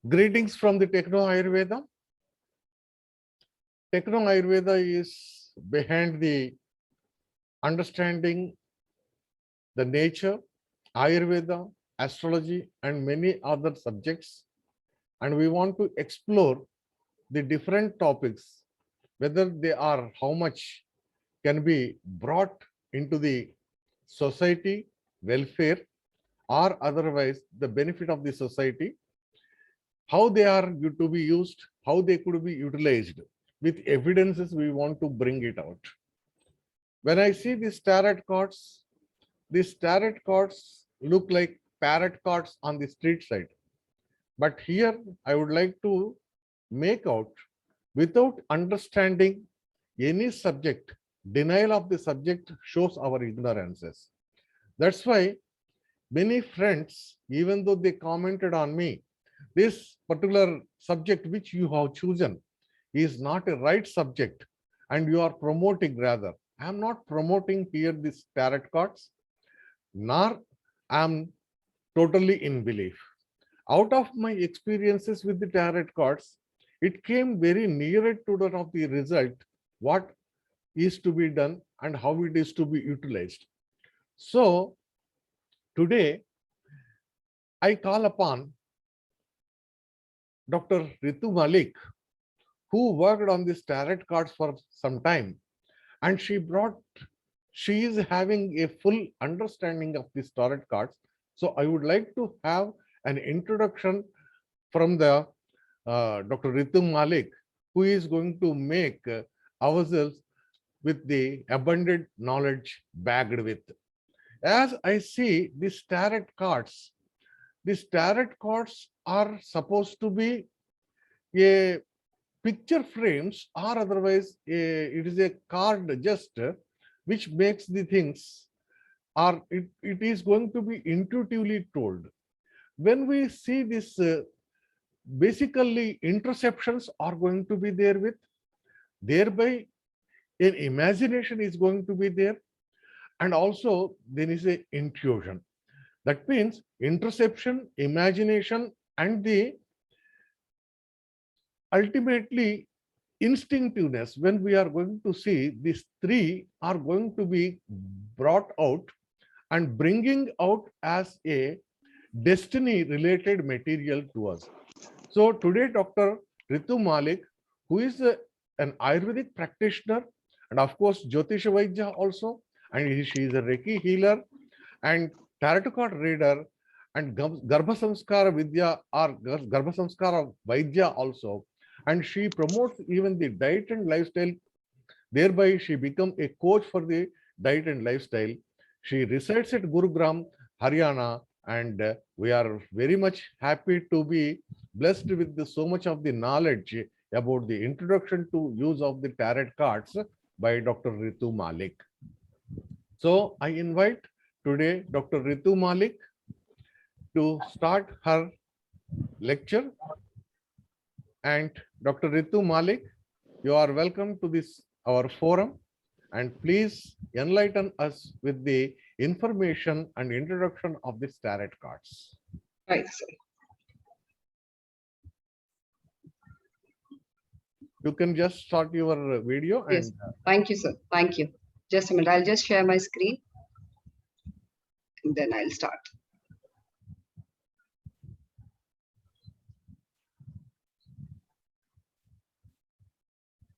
Greetings from the Techno Ayurveda. Techno Ayurveda is behind the understanding the nature, Ayurveda, astrology, and many other subjects. And we want to explore the different topics, whether they are how much can be brought into the society welfare or otherwise the benefit of the society, how they are to be used, how they could be utilized. With evidences, we want to bring it out. When I see these tarot cards look like parrot cards on the street side. But here I would like to make out, without understanding any subject, denial of the subject shows our ignorances. That's why many friends, even though they commented on me, this particular subject which you have chosen is not a right subject and you are promoting rather. I am not promoting here these tarot cards, nor I am totally in belief. Out of my experiences with the tarot cards, it came very nearer to that of the result, what is to be done and how it is to be utilized. So today, I call upon Dr. Ritu Malik, who worked on these tarot cards for some time, and she is having a full understanding of these tarot cards. So I would like to have an introduction from the Dr. Ritu Malik, who is going to make ourselves with the abundant knowledge bagged with. As I see these tarot cards are supposed to be a picture frames or otherwise it is a card just which makes the things, or it is going to be intuitively told. When we see this, basically interceptions are going to be there with, thereby an imagination is going to be there, and also there is a intuition. That means interception, imagination, and the ultimately instinctiveness. When we are going to see, these three are going to be brought out and bringing out as a destiny related material to us. So today, Dr. Ritu Malik, who is an Ayurvedic practitioner, and of course Jyotisha Vaidya also, and she is a Reiki healer and tarot card reader, and Garbhasanskar Vaidya or Garbhasanskar Vaidya also, and she promotes even the diet and lifestyle. Thereby she become a coach for the diet and lifestyle. She resides at Gurugram, Haryana, and we are very much happy to be blessed with so much of the knowledge about the introduction to use of the tarot cards by Dr. Ritu Malik. So I invite today Dr. Ritu Malik to start her lecture. And Dr. Ritu Malik, you are welcome to this our forum, and please enlighten us with the information and introduction of these tarot cards. Right, sir. You can just start your video. Yes. And thank you, sir. Thank you. Just a minute. I'll just share my screen and then I'll start.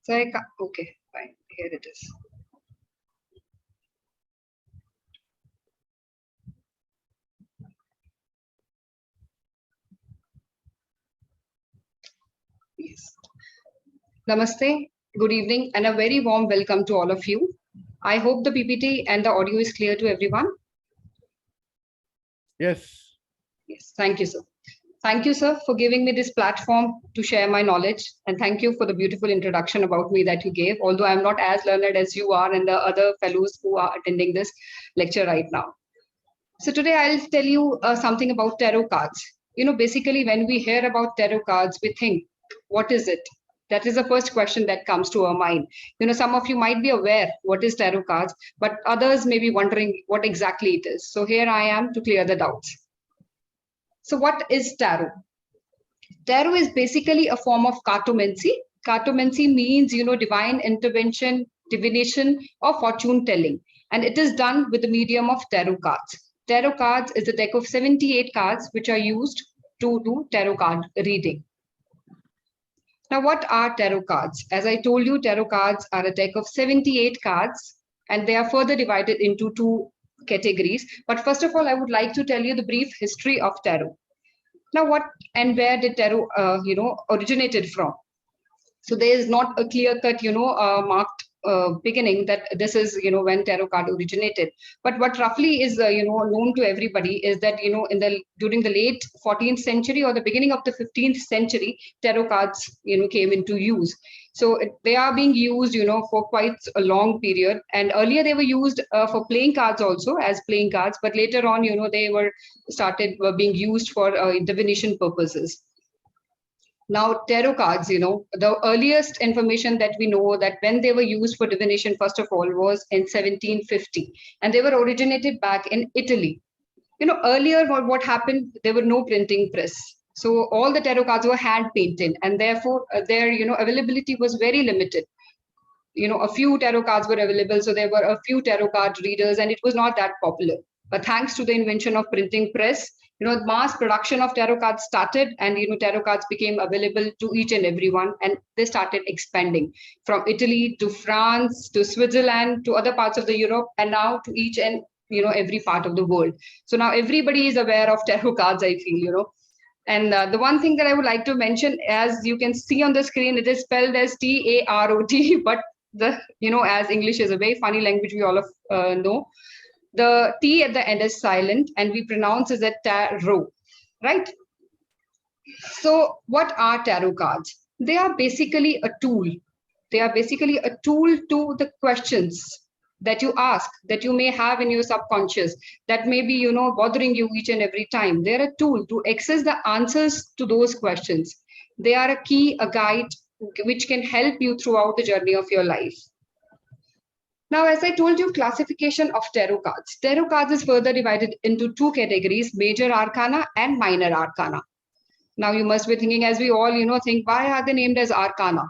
So okay, fine. Here it is. Yes. Namaste, good evening, and a very warm welcome to all of you. I hope the PPT and the audio is clear to everyone. yes. Yes, thank you, sir. Thank you, sir, for giving me this platform to share my knowledge. And thank you for the beautiful introduction about me that you gave, although I'm not as learned as you are and the other fellows who are attending this lecture right now. So today I'll tell you something about tarot cards. You know, basically when we hear about tarot cards, we think, what is it? That is the first question that comes to our mind. You know, some of you might be aware what is tarot cards, but others may be wondering what exactly it is. So here I am to clear the doubts. So what is tarot? Tarot is basically a form of cartomancy. Cartomancy means, divine intervention, divination, or fortune telling. And it is done with the medium of tarot cards. Tarot cards is a deck of 78 cards which are used to do tarot card reading. Now, what are tarot cards? As I told you, tarot cards are a deck of 78 cards, and they are further divided into two categories. But first of all, I would like to tell you the brief history of tarot. Now, what and where did tarot, originated from? So there is not a clear-cut, marked beginning that this is, when tarot card originated. But what roughly is, known to everybody is that, during the late 14th century or the beginning of the 15th century, tarot cards, came into use. So they are being used, for quite a long period. And earlier they were used for playing cards also as playing cards. But later on, they were being used for divination purposes. Now, tarot cards, the earliest information that we know that when they were used for divination, first of all, was in 1750. And they were originated back in Italy. Earlier what happened, there were no printing press. So all the tarot cards were hand painted, and therefore their, availability was very limited. A few tarot cards were available. So there were a few tarot card readers, and it was not that popular. But thanks to the invention of printing press, mass production of tarot cards started, and tarot cards became available to each and everyone, and they started expanding from Italy to France to Switzerland to other parts of the Europe, and now to each and every part of the world. So now everybody is aware of tarot cards, I feel. And the one thing that I would like to mention, as you can see on the screen, it is spelled as Tarot, but as English is a very funny language, we all know. The T at the end is silent, and we pronounce it as tarot, right? So what are tarot cards? They are basically a tool. They are basically a tool to the questions that you ask, that you may have in your subconscious, that may be, bothering you each and every time. They're a tool to access the answers to those questions. They are a key, a guide, which can help you throughout the journey of your life. Now, as I told you, classification of tarot cards. Tarot cards is further divided into two categories, major arcana and minor arcana. Now, you must be thinking, as we all, think, why are they named as arcana?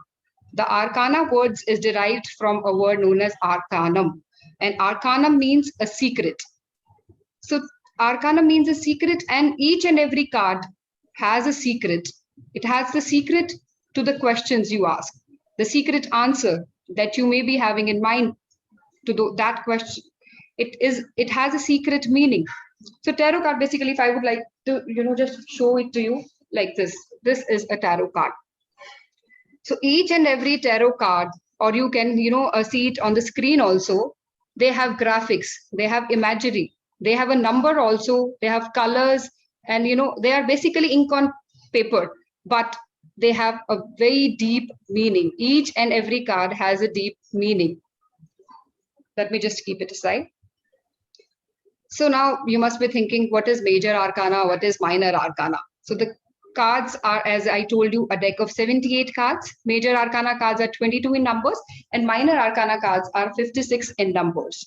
The arcana words is derived from a word known as arcanum. And arcanum means a secret. So arcana means a secret, and each and every card has a secret. It has the secret to the questions you ask, the secret answer that you may be having in mind to that question. It has a secret meaning. So tarot card, basically, if I would like to, just show it to you like this. This is a tarot card. So each and every tarot card, or you can, see it on the screen also, they have graphics, they have imagery, they have a number also, they have colors, and, they are basically ink on paper, but they have a very deep meaning. Each and every card has a deep meaning. Let me just keep it aside. So now you must be thinking, what is major arcana? What is minor arcana? So the cards are, as I told you, a deck of 78 cards. Major arcana cards are 22 in numbers, and minor arcana cards are 56 in numbers.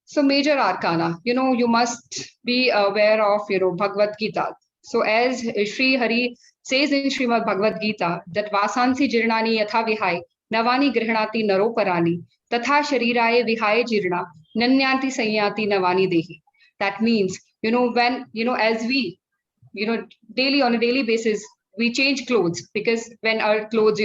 So major arcana, you must be aware of, Bhagavad Gita. So as Sri Hari says in Srimad Bhagavad Gita, that vasansi jirnani yatha vihai, navani grihnati naroparani, tatha shariraye vihai jirna, nanyanti sanyati navani dehi. That means, when, as we, daily, on a daily basis, we change clothes, because when our clothes,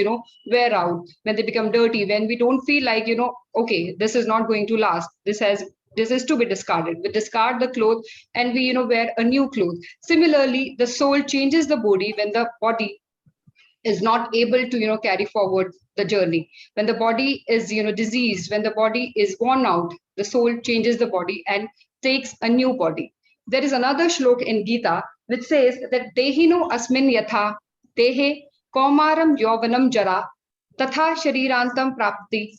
wear out, when they become dirty, when we don't feel like, okay, this is not going to last, this is to be discarded. We discard the clothes and we, wear a new cloth. Similarly, the soul changes the body when the body is not able to, carry forward the journey. When the body is, diseased, when the body is worn out, the soul changes the body and takes a new body. There is another shlok in Gita which says that Dehino asmin yatha dehe kaumaram yovanam jara tatha sharirantam prapti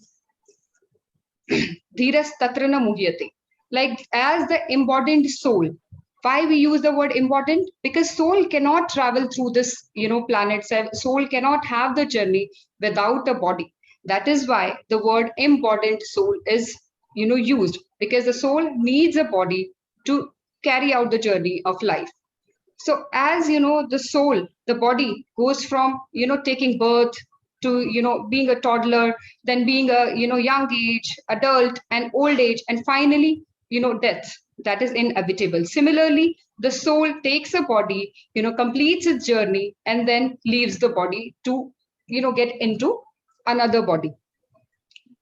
dhiras tatrana muhyate. Like as the embodied soul. Why we use the word embodied? Because soul cannot travel through this, planet. Soul cannot have the journey without the body. That is why the word embodied soul is, used, because the soul needs a body to carry out the journey of life. So as the soul, the body goes from taking birth to being a toddler, then being a young age, adult, and old age, and finally death. That is inevitable. Similarly, the soul takes a body, completes its journey, and then leaves the body to get into another body.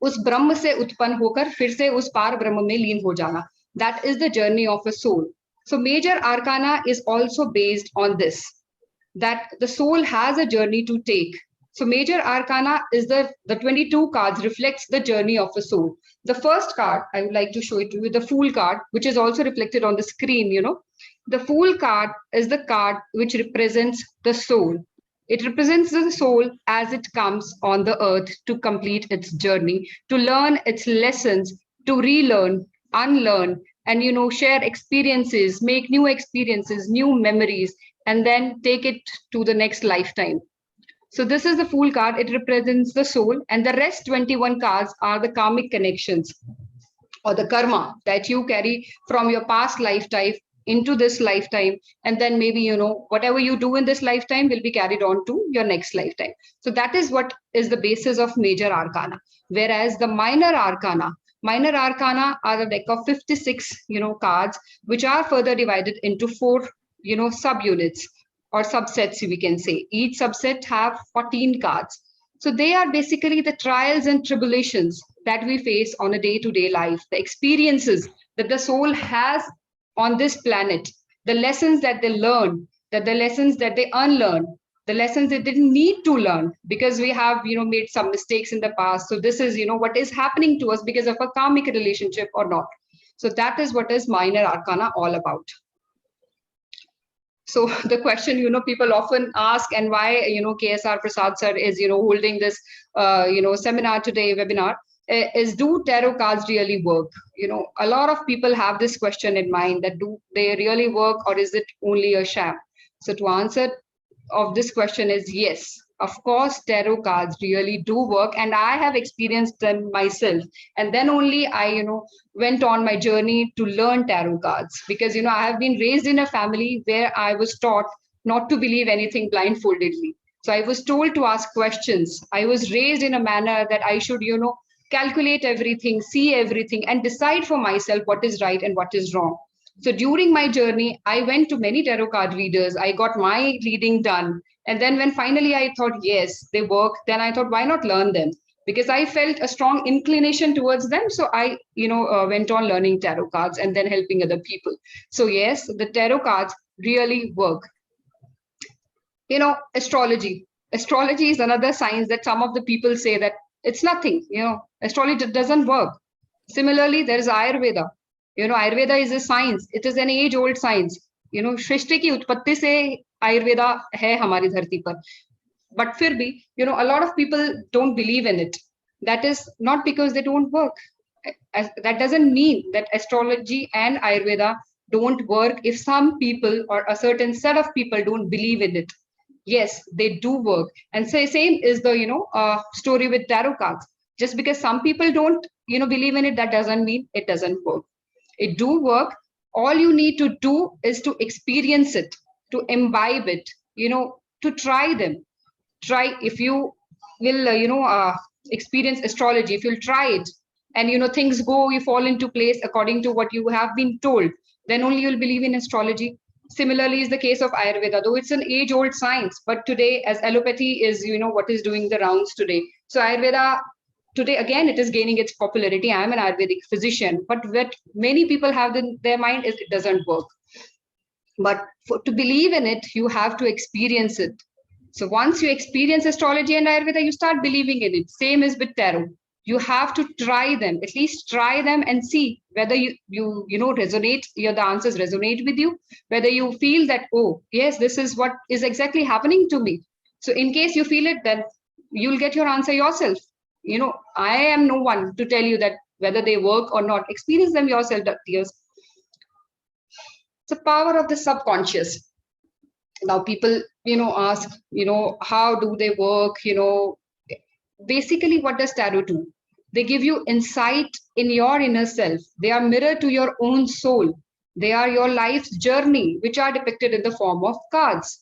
उस ब्रह्म से उत्पन्न होकर फिर से उस पार ब्रह्म में लीन हो जाना. That is the journey of a soul. So major arcana is also based on this, that the soul has a journey to take. So major arcana is the 22 cards reflects the journey of a soul. The first card, I would like to show it to you, the Fool card, which is also reflected on the screen. The Fool card is the card which represents the soul. It represents the soul as it comes on the earth to complete its journey, to learn its lessons, to relearn, unlearn, and share experiences, make new experiences, new memories, and then take it to the next lifetime. So this is the Fool card. It represents the soul, and the rest 21 cards are the karmic connections or the karma that you carry from your past lifetime into this lifetime, and then maybe whatever you do in this lifetime will be carried on to your next lifetime. So that is what is the basis of major arcana. Whereas the minor arcana are a deck of 56 cards, which are further divided into 4 subunits or subsets, we can say. Each subset have 14 cards. So they are basically the trials and tribulations that we face on a day-to-day life, the experiences that the soul has on this planet, the lessons that they learn, the lessons that they unlearn, the lessons they didn't need to learn because we have made some mistakes in the past. So this is what is happening to us because of a karmic relationship or not. So that is what is minor arcana all about. So the question people often ask, and why KSR Prasad sir is holding this seminar today, webinar, is, do tarot cards really work? A lot of people have this question in mind, that do they really work, or is it only a sham? So to answer of this question is yes, of course tarot cards really do work, and I have experienced them myself. And then only I went on my journey to learn tarot cards, because I have been raised in a family where I was taught not to believe anything blindfoldedly. So I was told to ask questions. I was raised in a manner that I should calculate everything, see everything, and decide for myself what is right and what is wrong. So during my journey, I went to many tarot card readers. I got my reading done. And then when finally I thought, yes, they work, then I thought, why not learn them? Because I felt a strong inclination towards them. So I, went on learning tarot cards and then helping other people. So yes, the tarot cards really work. Astrology. Astrology is another science that some of the people say that it's nothing, astrology doesn't work. Similarly, there is Ayurveda. Ayurveda is a science. It is an age-old science. सृष्टि की उत्पत्ति से Ayurveda है हमारी धरती पर. But फिर भी, a lot of people don't believe in it. That is not because they don't work. That doesn't mean that astrology and Ayurveda don't work if some people or a certain set of people don't believe in it. Yes, they do work. And same is the story with tarot cards. Just because some people don't believe in it, that doesn't mean it doesn't work. It do work. All you need to do is to experience it, to imbibe it, to try them. Try, if you will experience astrology, if you'll try it, and things go, you fall into place according to what you have been told, then only you'll believe in astrology. Similarly is the case of Ayurveda, though it's an age-old science, but today, as allopathy is what is doing the rounds today. So Ayurveda today, again, it is gaining its popularity. I am an Ayurvedic physician, but what many people have in their mind is it doesn't work. But to believe in it, you have to experience it. So once you experience astrology and Ayurveda, you start believing in it. Same is with tarot. You have to try them, at least try them and see whether you resonate, the answers resonate with you, whether you feel that, oh, yes, this is what is exactly happening to me. So in case you feel it, then you'll get your answer yourself. I am no one to tell you that whether they work or not. Experience them yourself, dears. The power of the subconscious. Now people, ask, how do they work? Basically, what does tarot do? They give you insight in your inner self. They are mirror to your own soul. They are your life's journey, which are depicted in the form of cards.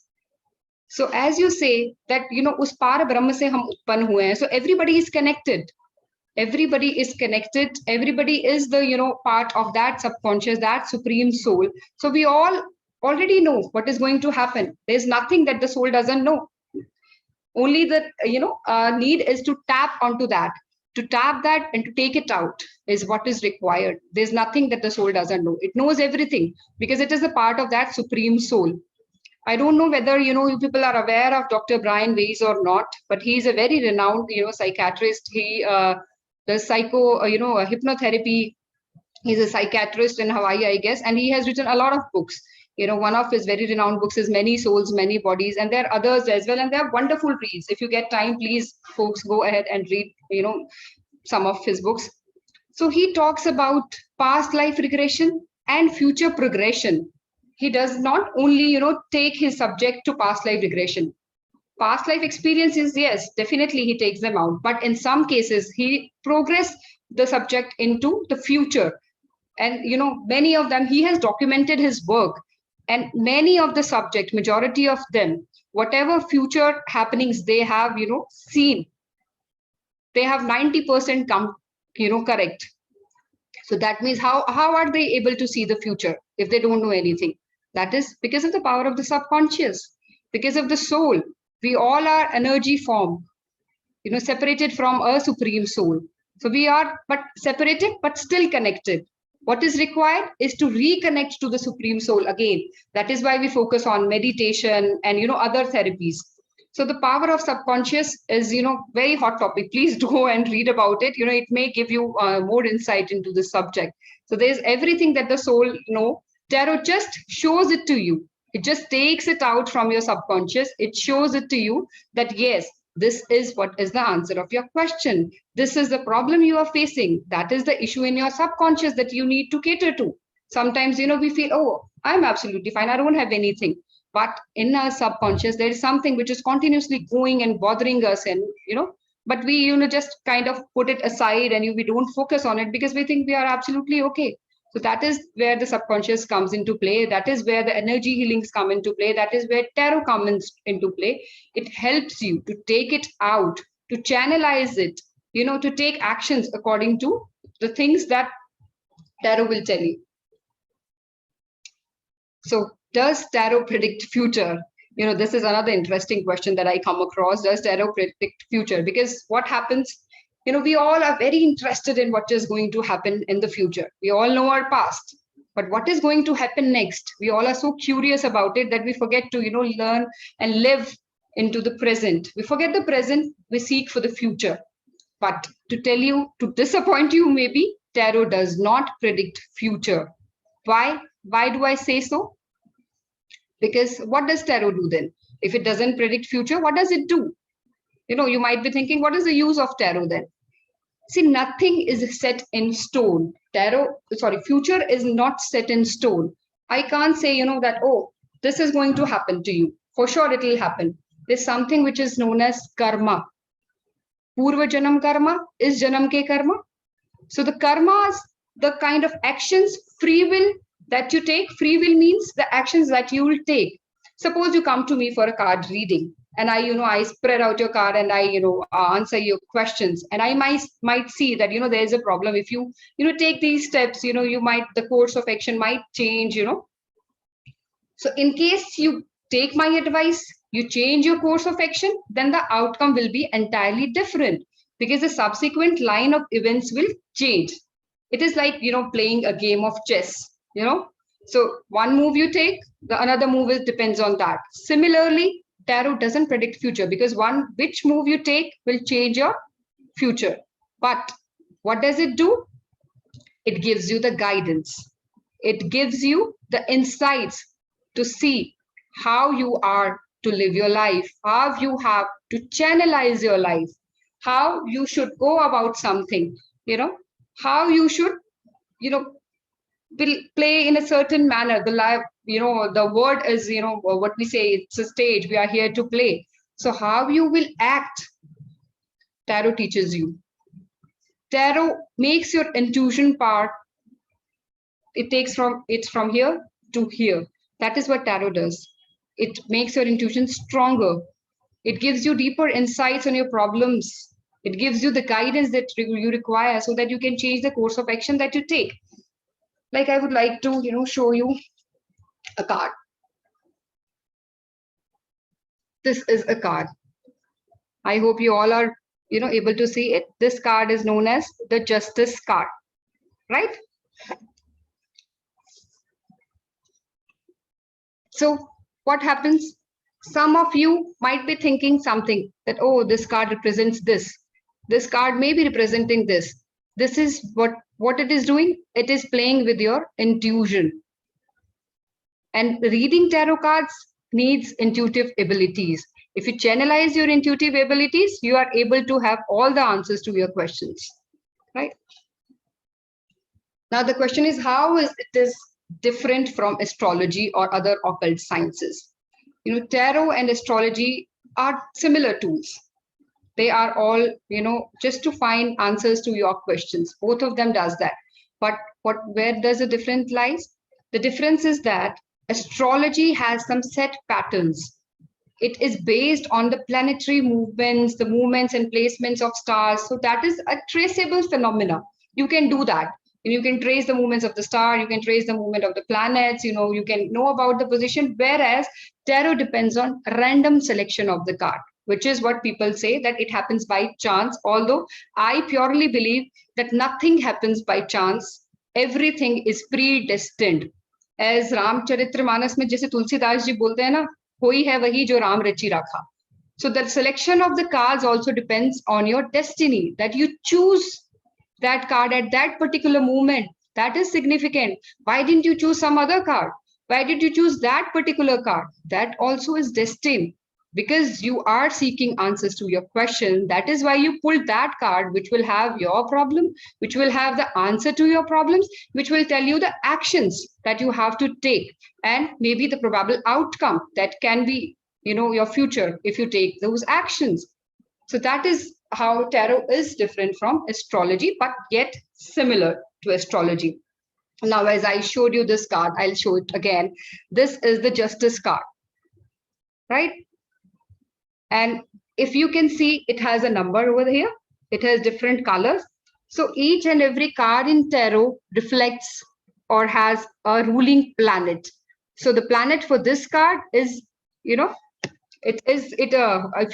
So as you say that, us par brahma se hum utpann hue hain. So everybody is connected. Everybody is connected. Everybody is the, part of that subconscious, that supreme soul. So we all already know what is going to happen. There's nothing that the soul doesn't know. Only the, need is to tap onto that. To tap that and to take it out is what is required. There's nothing that the soul doesn't know. It knows everything because it is a part of that supreme soul. I don't know whether, you people are aware of Dr. Brian Weiss or not, but he's a very renowned, psychiatrist. He does hypnotherapy. He's a psychiatrist in Hawaii, I guess, and he has written a lot of books. One of his very renowned books is Many Souls, Many Bodies, and there are others as well, and they are wonderful reads. If you get time, please, folks, go ahead and read, some of his books. So he talks about past life regression and future progression. He does not only, take his subject to past life regression. Past life experiences, yes, definitely he takes them out. But in some cases, he progresses the subject into the future. And, many of them, he has documented his work. And many of the subject, majority of them, whatever future happenings they have, seen, they have 90% come, correct. So that means how are they able to see the future if they don't know anything? That is because of the power of the subconscious, because of the soul. We all are energy form, separated from a supreme soul. So we are but separated, but still connected. What is required is to reconnect to the supreme soul again. That is why we focus on meditation and, other therapies. So the power of subconscious is, very hot topic. Please go and read about it. It may give you more insight into the subject. So there's everything that the soul know. Tarot just shows it to you. It just takes it out from your subconscious. It shows it to you that, yes, this is what is the answer of your question. This is the problem you are facing. That is the issue in your subconscious that you need to cater to. Sometimes, we feel, oh, I'm absolutely fine. I don't have anything. But in our subconscious, there is something which is continuously going and bothering us. And, but we, just kind of put it aside and we don't focus on it because we think we are absolutely okay. So that is where the subconscious comes into play. That is where the energy healings come into play. That is where tarot comes into play. It helps you to take it out, to channelize it, to take actions according to the things that tarot will tell you. So does tarot predict future? This is another interesting question that I come across. Does tarot predict future? Because what happens, we all are very interested in what is going to happen in the future. We all know our past, but what is going to happen next? We all are so curious about it that we forget to, learn and live into the present. We forget the present, we seek for the future. But to tell you, to disappoint you maybe, tarot does not predict future. Why? Why do I say so? Because what does tarot do then? If it doesn't predict future, what does it do? You might be thinking, what is the use of tarot then? See, nothing is set in stone. Future is not set in stone. I can't say, that, oh, this is going to happen to you. For sure, it will happen. There's something which is known as karma. Purva janam karma is janam ke karma. So the karmas, the kind of actions, free will that you take. Free will means the actions that you will take. Suppose you come to me for a card reading. And I spread out your card and I, answer your questions. And I might see that, there is a problem. If you, take these steps, the course of action might change, So in case you take my advice, you change your course of action, then the outcome will be entirely different because the subsequent line of events will change. It is like, playing a game of chess, So one move you take, the another move depends on that. Similarly, tarot doesn't predict future because which move you take will change your future. But what does it do? It gives you the guidance. It gives you the insights to see how you are to live your life, how you have to channelize your life, how you should go about something, how you should, will play in a certain manner. The life, the word is, what we say, it's a stage. We are here to play. So how you will act, tarot teaches you. Tarot makes your intuition part it's from here to here. That is what tarot does. It makes your intuition stronger. It gives you deeper insights on your problems. It gives you the guidance that you require so that you can change the course of action that you take. Like I would like to, show you a card. This is a card. I hope you all are, able to see it. This card is known as the Justice card, right? So what happens? Some of you might be thinking something that, oh, this card represents this. This card may be representing this. This is what it is doing. It is playing with your intuition. And reading tarot cards needs intuitive abilities. If you channelize your intuitive abilities, you are able to have all the answers to your questions, right? Now, the question is, how is it different from astrology or other occult sciences? Tarot and astrology are similar tools. They are all, just to find answers to your questions. Both of them does that. But where does the difference lies? The difference is that astrology has some set patterns. It is based on the planetary movements, the movements and placements of stars. So that is a traceable phenomena. You can do that. You can trace the movements of the star, you can trace the movement of the planets, you can know about the position, whereas tarot depends on random selection of the card, which is what people say that it happens by chance. Although I purely believe that nothing happens by chance. Everything is predestined. As Ramcharitmanas mein jaise Tulsidas ji bolte hain na, koi hai wahi jo Ram rachi rakha. So the selection of the cards also depends on your destiny, that you choose that card at that particular moment. That is significant. Why didn't you choose some other card? Why did you choose that particular card? That also is destined, because you are seeking answers to your question. That is why you pulled that card, which will have your problem, which will have the answer to your problems, which will tell you the actions that you have to take, and maybe the probable outcome that can be, your future if you take those actions. So that is how tarot is different from astrology, but yet similar to astrology. Now, as I showed you this card, I'll show it again. This is the Justice card, right? And if you can see, it has a number over here. It has different colors. So each and every card in tarot reflects or has a ruling planet. So the planet for this card is, if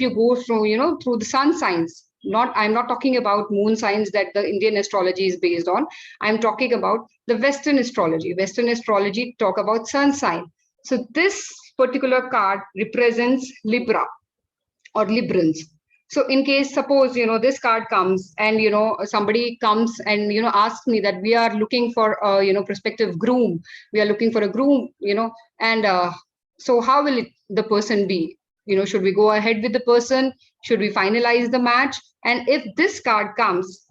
you go through, through the sun signs, I'm not talking about moon signs that the Indian astrology is based on. I'm talking about the Western astrology. Western astrology talk about sun sign. So this particular card represents Libra or Librans. So in case, suppose, this card comes and, somebody comes and, asks me that we are looking for a, prospective groom. We are looking for a groom, and so how will the person be? Should we go ahead with the person? Should we finalize the match? And if this card comes,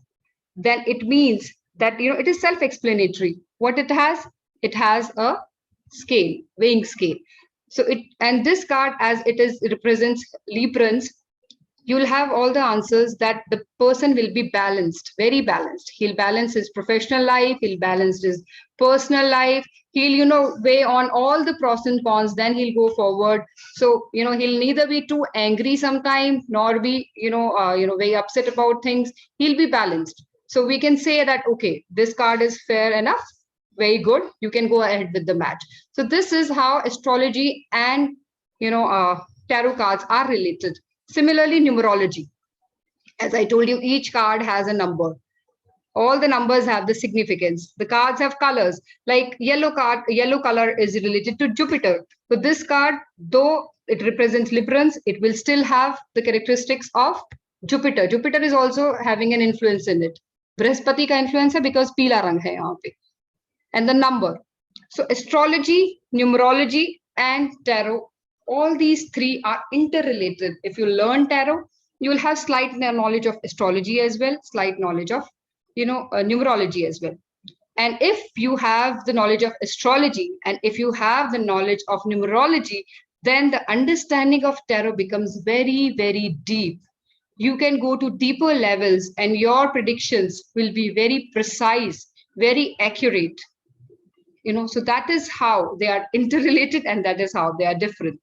then it means that, it is self-explanatory. What it has a scale, weighing scale. So this card, as it represents Librans, you'll have all the answers that the person will be balanced, very balanced. He'll balance his professional life, he'll balance his personal life, he'll, weigh on all the pros and cons, then he'll go forward. So, he'll neither be too angry sometime, nor be, very upset about things. He'll be balanced. So we can say that, okay, this card is fair enough, very good, you can go ahead with the match. So this is how astrology and, tarot cards are related. Similarly, numerology. As I told you, each card has a number. All the numbers have the significance. The cards have colors. Like yellow color is related to Jupiter. So this card, though it represents Librans, it will still have the characteristics of Jupiter. Jupiter is also having an influence in it. Brihaspati ka influence hai because peela rang hai yahan pe. And the number. So astrology, numerology, and tarot, all these three are interrelated. If you learn tarot, you will have slight knowledge of astrology as well, slight knowledge of, numerology as well. And if you have the knowledge of astrology, and if you have the knowledge of numerology, then the understanding of tarot becomes very, very deep. You can go to deeper levels, and your predictions will be very precise, very accurate. So that is how they are interrelated, and that is how they are different.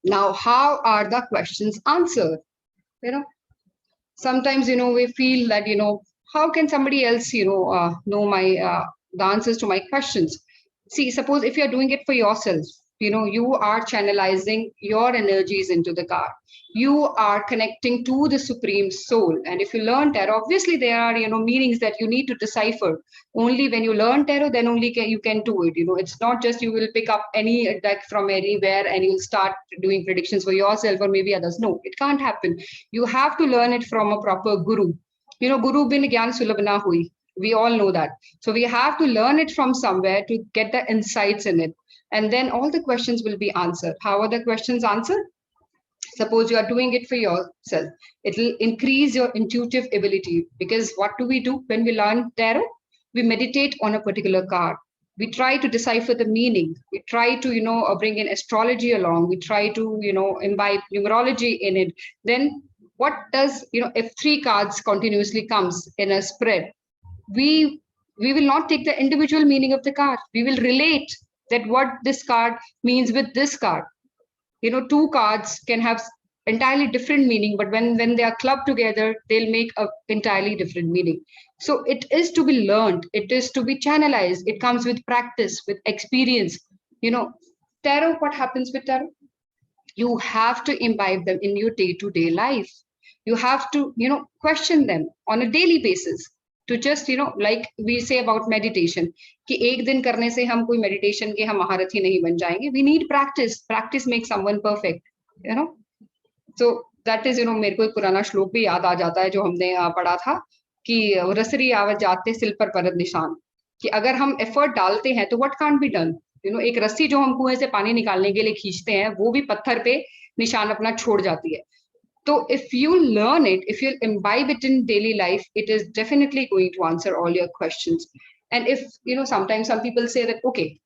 Now, how are the questions answered? Sometimes, we feel that, how can somebody else, know my the answers to my questions? See, suppose if you're doing it for yourself, you are channelizing your energies into the card. You are connecting to the supreme soul. And if you learn tarot, obviously there are, meanings that you need to decipher. Only when you learn tarot, then only you can do it. It's not just you will pick up any deck from anywhere and you'll start doing predictions for yourself or maybe others. No, it can't happen. You have to learn it from a proper guru. Guru bin gyan sulabh na hui. We all know that. So we have to learn it from somewhere to get the insights in it. And then all the questions will be answered. How are the questions answered? Suppose you are doing it for yourself. It will increase your intuitive ability, because what do we do when we learn tarot? We meditate on a particular card. We try to decipher the meaning. We try to, bring in astrology along. We try to, imbibe numerology in it. Then what does, if 3 cards continuously comes in a spread, we will not take the individual meaning of the card. We will relate that what this card means with this card. 2 cards can have entirely different meaning, but when they are clubbed together, they'll make a entirely different meaning. So it is to be learned. It is to be channelized. It comes with practice, with experience. Tarot, what happens with tarot? You have to imbibe them in your day-to-day life. You have to, question them on a daily basis. To just, like we say about meditation, कि एक दिन करने से हम कोई meditation के हम महारथी नहीं बन जाएंगे. We need practice. Practice makes someone perfect. So that is, मेरे को एक पुराना श्लोक भी याद आ जाता है जो हमने पढ़ा था कि रसरी आवत जाते सिल पर परत निशान. कि अगर हम effort डालते हैं तो what can't be done? एक रस्सी जो हम कुएं से पानी निकालने के लिए खींचते हैं, वो भी पत्थर पे निशान अपना छोड़ जाती है. So if you learn it, if you imbibe it in daily life, it is definitely going to answer all your questions. And if, sometimes some people say that, okay,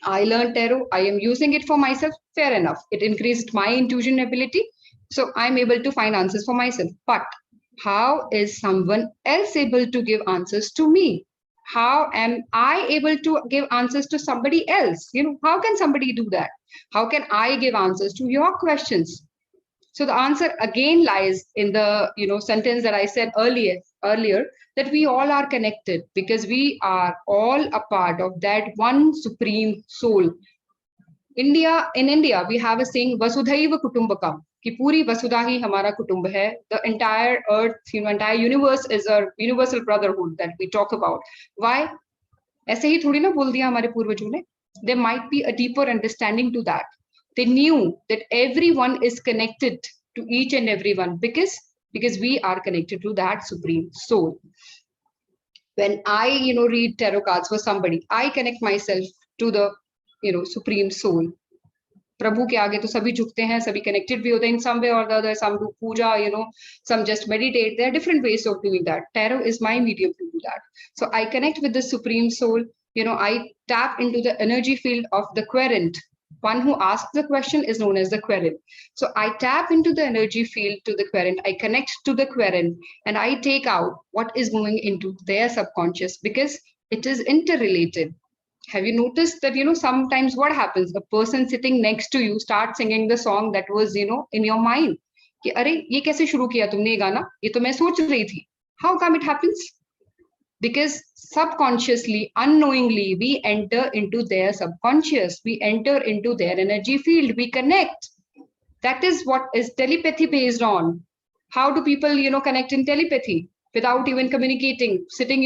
I learned tarot, I am using it for myself, fair enough. It increased my intuition ability. So I'm able to find answers for myself. But how is someone else able to give answers to me? How am I able to give answers to somebody else? How can somebody do that? How can I give answers to your questions? So the answer again lies in the sentence that I said earlier, that we all are connected because we are all a part of that one supreme soul. In India, we have a saying Vasudhaiva Kutumbakam, कि पूरी वसुधा ही हमारा कुटुंब है. The entire earth, entire universe is a universal brotherhood that we talk about. Why? ऐसे ही थोड़ी ना बोल दिया हमारे पूर्वजों ने. There might be a deeper understanding to that. They knew that everyone is connected to each and everyone because we are connected to that supreme soul. When I, read tarot cards for somebody, I connect myself to the, supreme soul. Prabhu ke aage to sabhi jhukte hain, sabhi connected bhi hote hain in some way or the other. Some do puja, some just meditate. There are different ways of doing that. Tarot is my medium to do that. So I connect with the supreme soul. I tap into the energy field of the querent. One who asks the question is known as the querent. So I tap into the energy field to the querent. I connect to the querent and I take out what is going into their subconscious because it is interrelated. Have you noticed that, sometimes what happens? A person sitting next to you starts singing the song that was, in your mind. कि अरे ये कैसे शुरू किया तुमने ये गाना? ये तो मैं सोच रही थी. How come it happens? Because subconsciously, unknowingly, we enter into their subconscious. We enter into their energy field. We connect. That is what is telepathy based on. How do people, connect in telepathy without even communicating, sitting,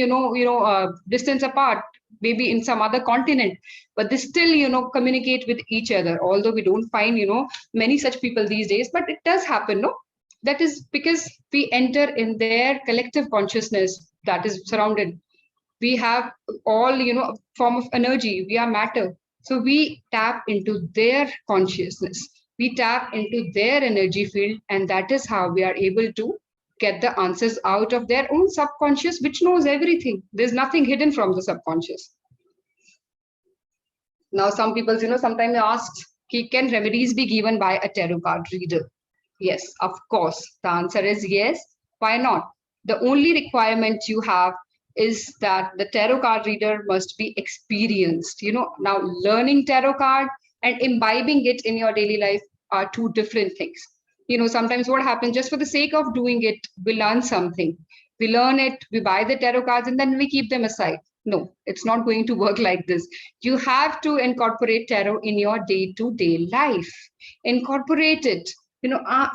distance apart, maybe in some other continent, but they still, communicate with each other. Although we don't find, many such people these days, but it does happen, no? That is because we enter in their collective consciousness that is surrounded. We have all, form of energy. We are matter. So we tap into their consciousness. We tap into their energy field. And that is how we are able to get the answers out of their own subconscious, which knows everything. There's nothing hidden from the subconscious. Now, some people, sometimes ask, can remedies be given by a tarot card reader? Yes, of course. The answer is yes. Why not? The only requirement you have is that the tarot card reader must be experienced. Now learning tarot card and imbibing it in your daily life are two different things. Sometimes what happens, just for the sake of doing it, we learn something. We learn it, we buy the tarot cards, and then we keep them aside. No, it's not going to work like this. You have to incorporate tarot in your day-to-day life. Incorporate it.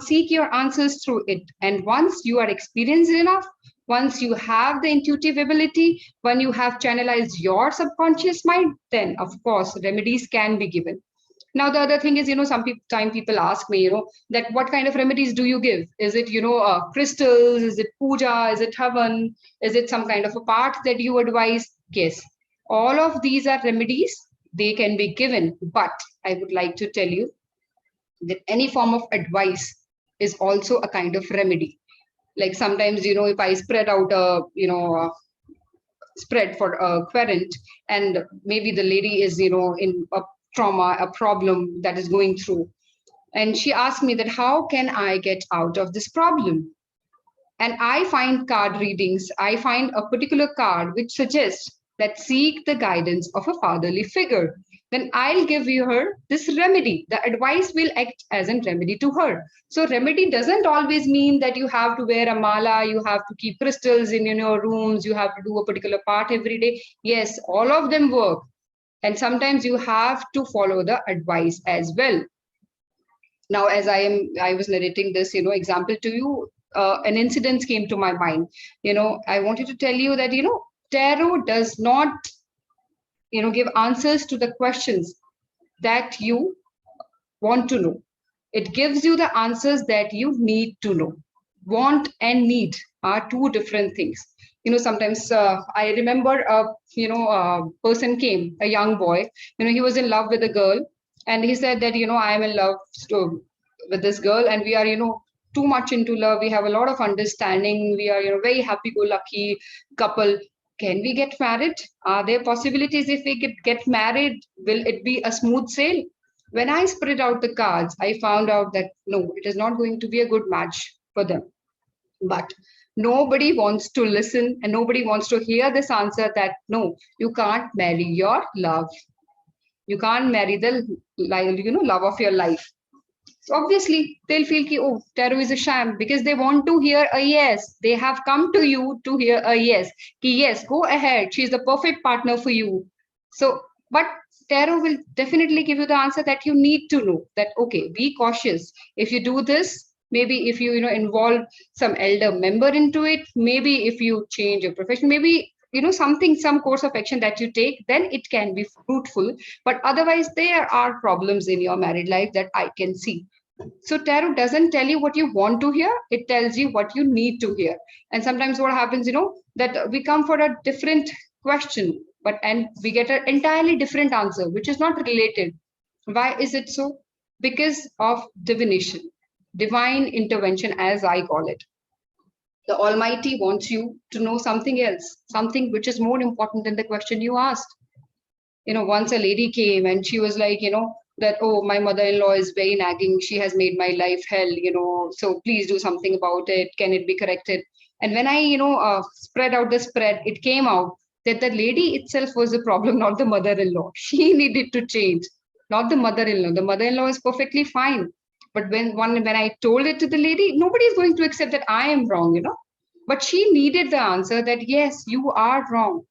Seek your answers through it. And once you are experienced enough, once you have the intuitive ability, when you have channelized your subconscious mind, then of course remedies can be given. Now, the other thing is, time people ask me, that what kind of remedies do you give? Is it, crystals? Is it puja? Is it havan? Is it some kind of a path that you advise? Yes, all of these are remedies. They can be given. But I would like to tell you that any form of advice is also a kind of remedy. Like sometimes, if I spread out spread for a querent, and maybe the lady is, in a trauma, a problem that is going through. And she asked me that, how can I get out of this problem? And I find card readings, I find a particular card which suggests that seek the guidance of a fatherly figure. Then I'll give you her this remedy. The advice will act as a remedy to her. So remedy doesn't always mean that you have to wear a mala, you have to keep crystals in your rooms, you have to do a particular part every day. Yes, all of them work. And sometimes you have to follow the advice as well. Now, as I was narrating this, example to you, an incident came to my mind. I wanted to tell you that, tarot does not, give answers to the questions that you want to know. It gives you the answers that you need to know. Want and need are two different things. Sometimes I remember a person came, a young boy, he was in love with a girl, and he said that, I am in love with this girl, and we are, too much into love. We have a lot of understanding. We are, very happy-go-lucky couple. Can we get married? Are there possibilities if we get married? Will it be a smooth sail? When I spread out the cards, I found out that no, it is not going to be a good match for them. But nobody wants to listen, and nobody wants to hear this answer that no, you can't marry your love. You can't marry the love of your life. So obviously they'll feel ki, oh, tarot is a sham, because they want to hear a yes. They have come to you to hear a yes. Ki yes, go ahead. She's the perfect partner for you. So, but tarot will definitely give you the answer that you need to know, that, okay, be cautious. If you do this, maybe if you, involve some elder member into it, maybe if you change your profession, maybe, some course of action that you take, then it can be fruitful. But otherwise, there are problems in your married life that I can see. So tarot doesn't tell you what you want to hear. It tells you what you need to hear. And sometimes what happens, that we come for a different question, and we get an entirely different answer, which is not related. Why is it so? Because of divination, divine intervention, as I call it. The Almighty wants you to know something else, something which is more important than the question you asked. Once a lady came and she was like, that, oh, my mother-in-law is very nagging. She has made my life hell, so please do something about it. Can it be corrected? And when I, spread out the spread, it came out that the lady itself was the problem, not the mother-in-law. She needed to change, not the mother-in-law. The mother-in-law is perfectly fine. But when I told it to the lady, nobody is going to accept that I am wrong, But she needed the answer that, yes, you are wrong.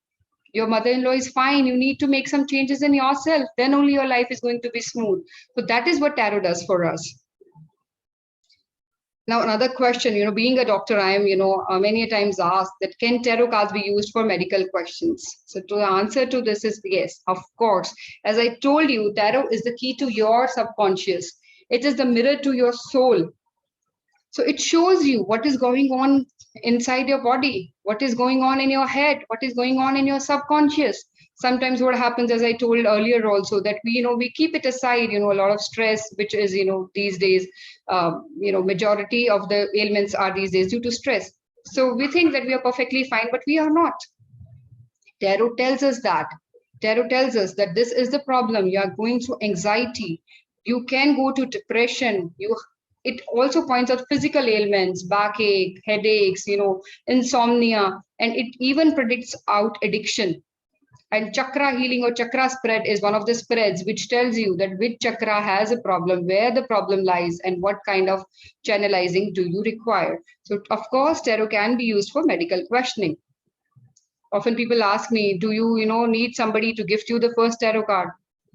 Your mother-in-law is fine. You need to make some changes in yourself. Then only your life is going to be smooth. So that is what tarot does for us. Now, another question, being a doctor, I am, many a times asked that can tarot cards be used for medical questions? So the answer to this is yes, of course. As I told you, tarot is the key to your subconscious. It is the mirror to your soul. So it shows you what is going on inside your body, what is going on in your head, what is going on in your subconscious. Sometimes what happens, as I told earlier also, that we keep it aside, a lot of stress, which is, these days, majority of the ailments are these days due to stress. So we think that we are perfectly fine, but we are not. Tarot tells us that. Tarot tells us that this is the problem. You are going through anxiety. You can go to depression. it also points out physical ailments, backache, headaches, insomnia, and it even predicts out addiction. And chakra healing or chakra spread is one of the spreads which tells you that which chakra has a problem, where the problem lies, and what kind of channelizing do you require. So, of course, tarot can be used for medical questioning. Often people ask me, do you, need somebody to gift you the first tarot card?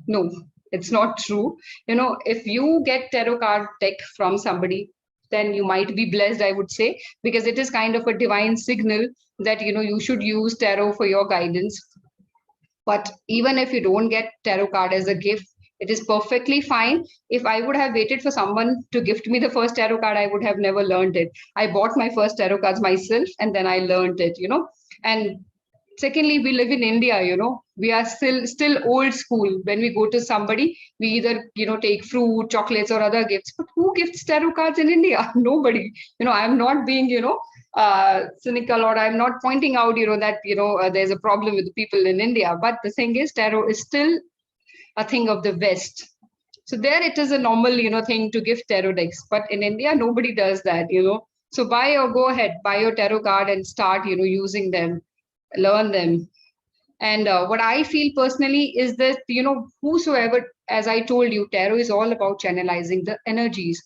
No, it's not true. If you get tarot card deck from somebody, then you might be blessed, I would say, because it is kind of a divine signal that, you should use tarot for your guidance. But even if you don't get tarot card as a gift, it is perfectly fine. If I would have waited for someone to gift me the first tarot card, I would have never learned it. I bought my first tarot cards myself and then I learned it, And secondly, we live in India, we are still old school. When we go to somebody, we either, take fruit, chocolates or other gifts. But who gifts tarot cards in India? Nobody. I'm not being, cynical, or I'm not pointing out, that, there's a problem with the people in India. But the thing is, tarot is still a thing of the West. So there it is a normal, thing to gift tarot decks. But in India, nobody does that, So go ahead, buy your tarot card and start, using them, learn them. And what I feel personally is that, whosoever, as I told you, tarot is all about channelizing the energies.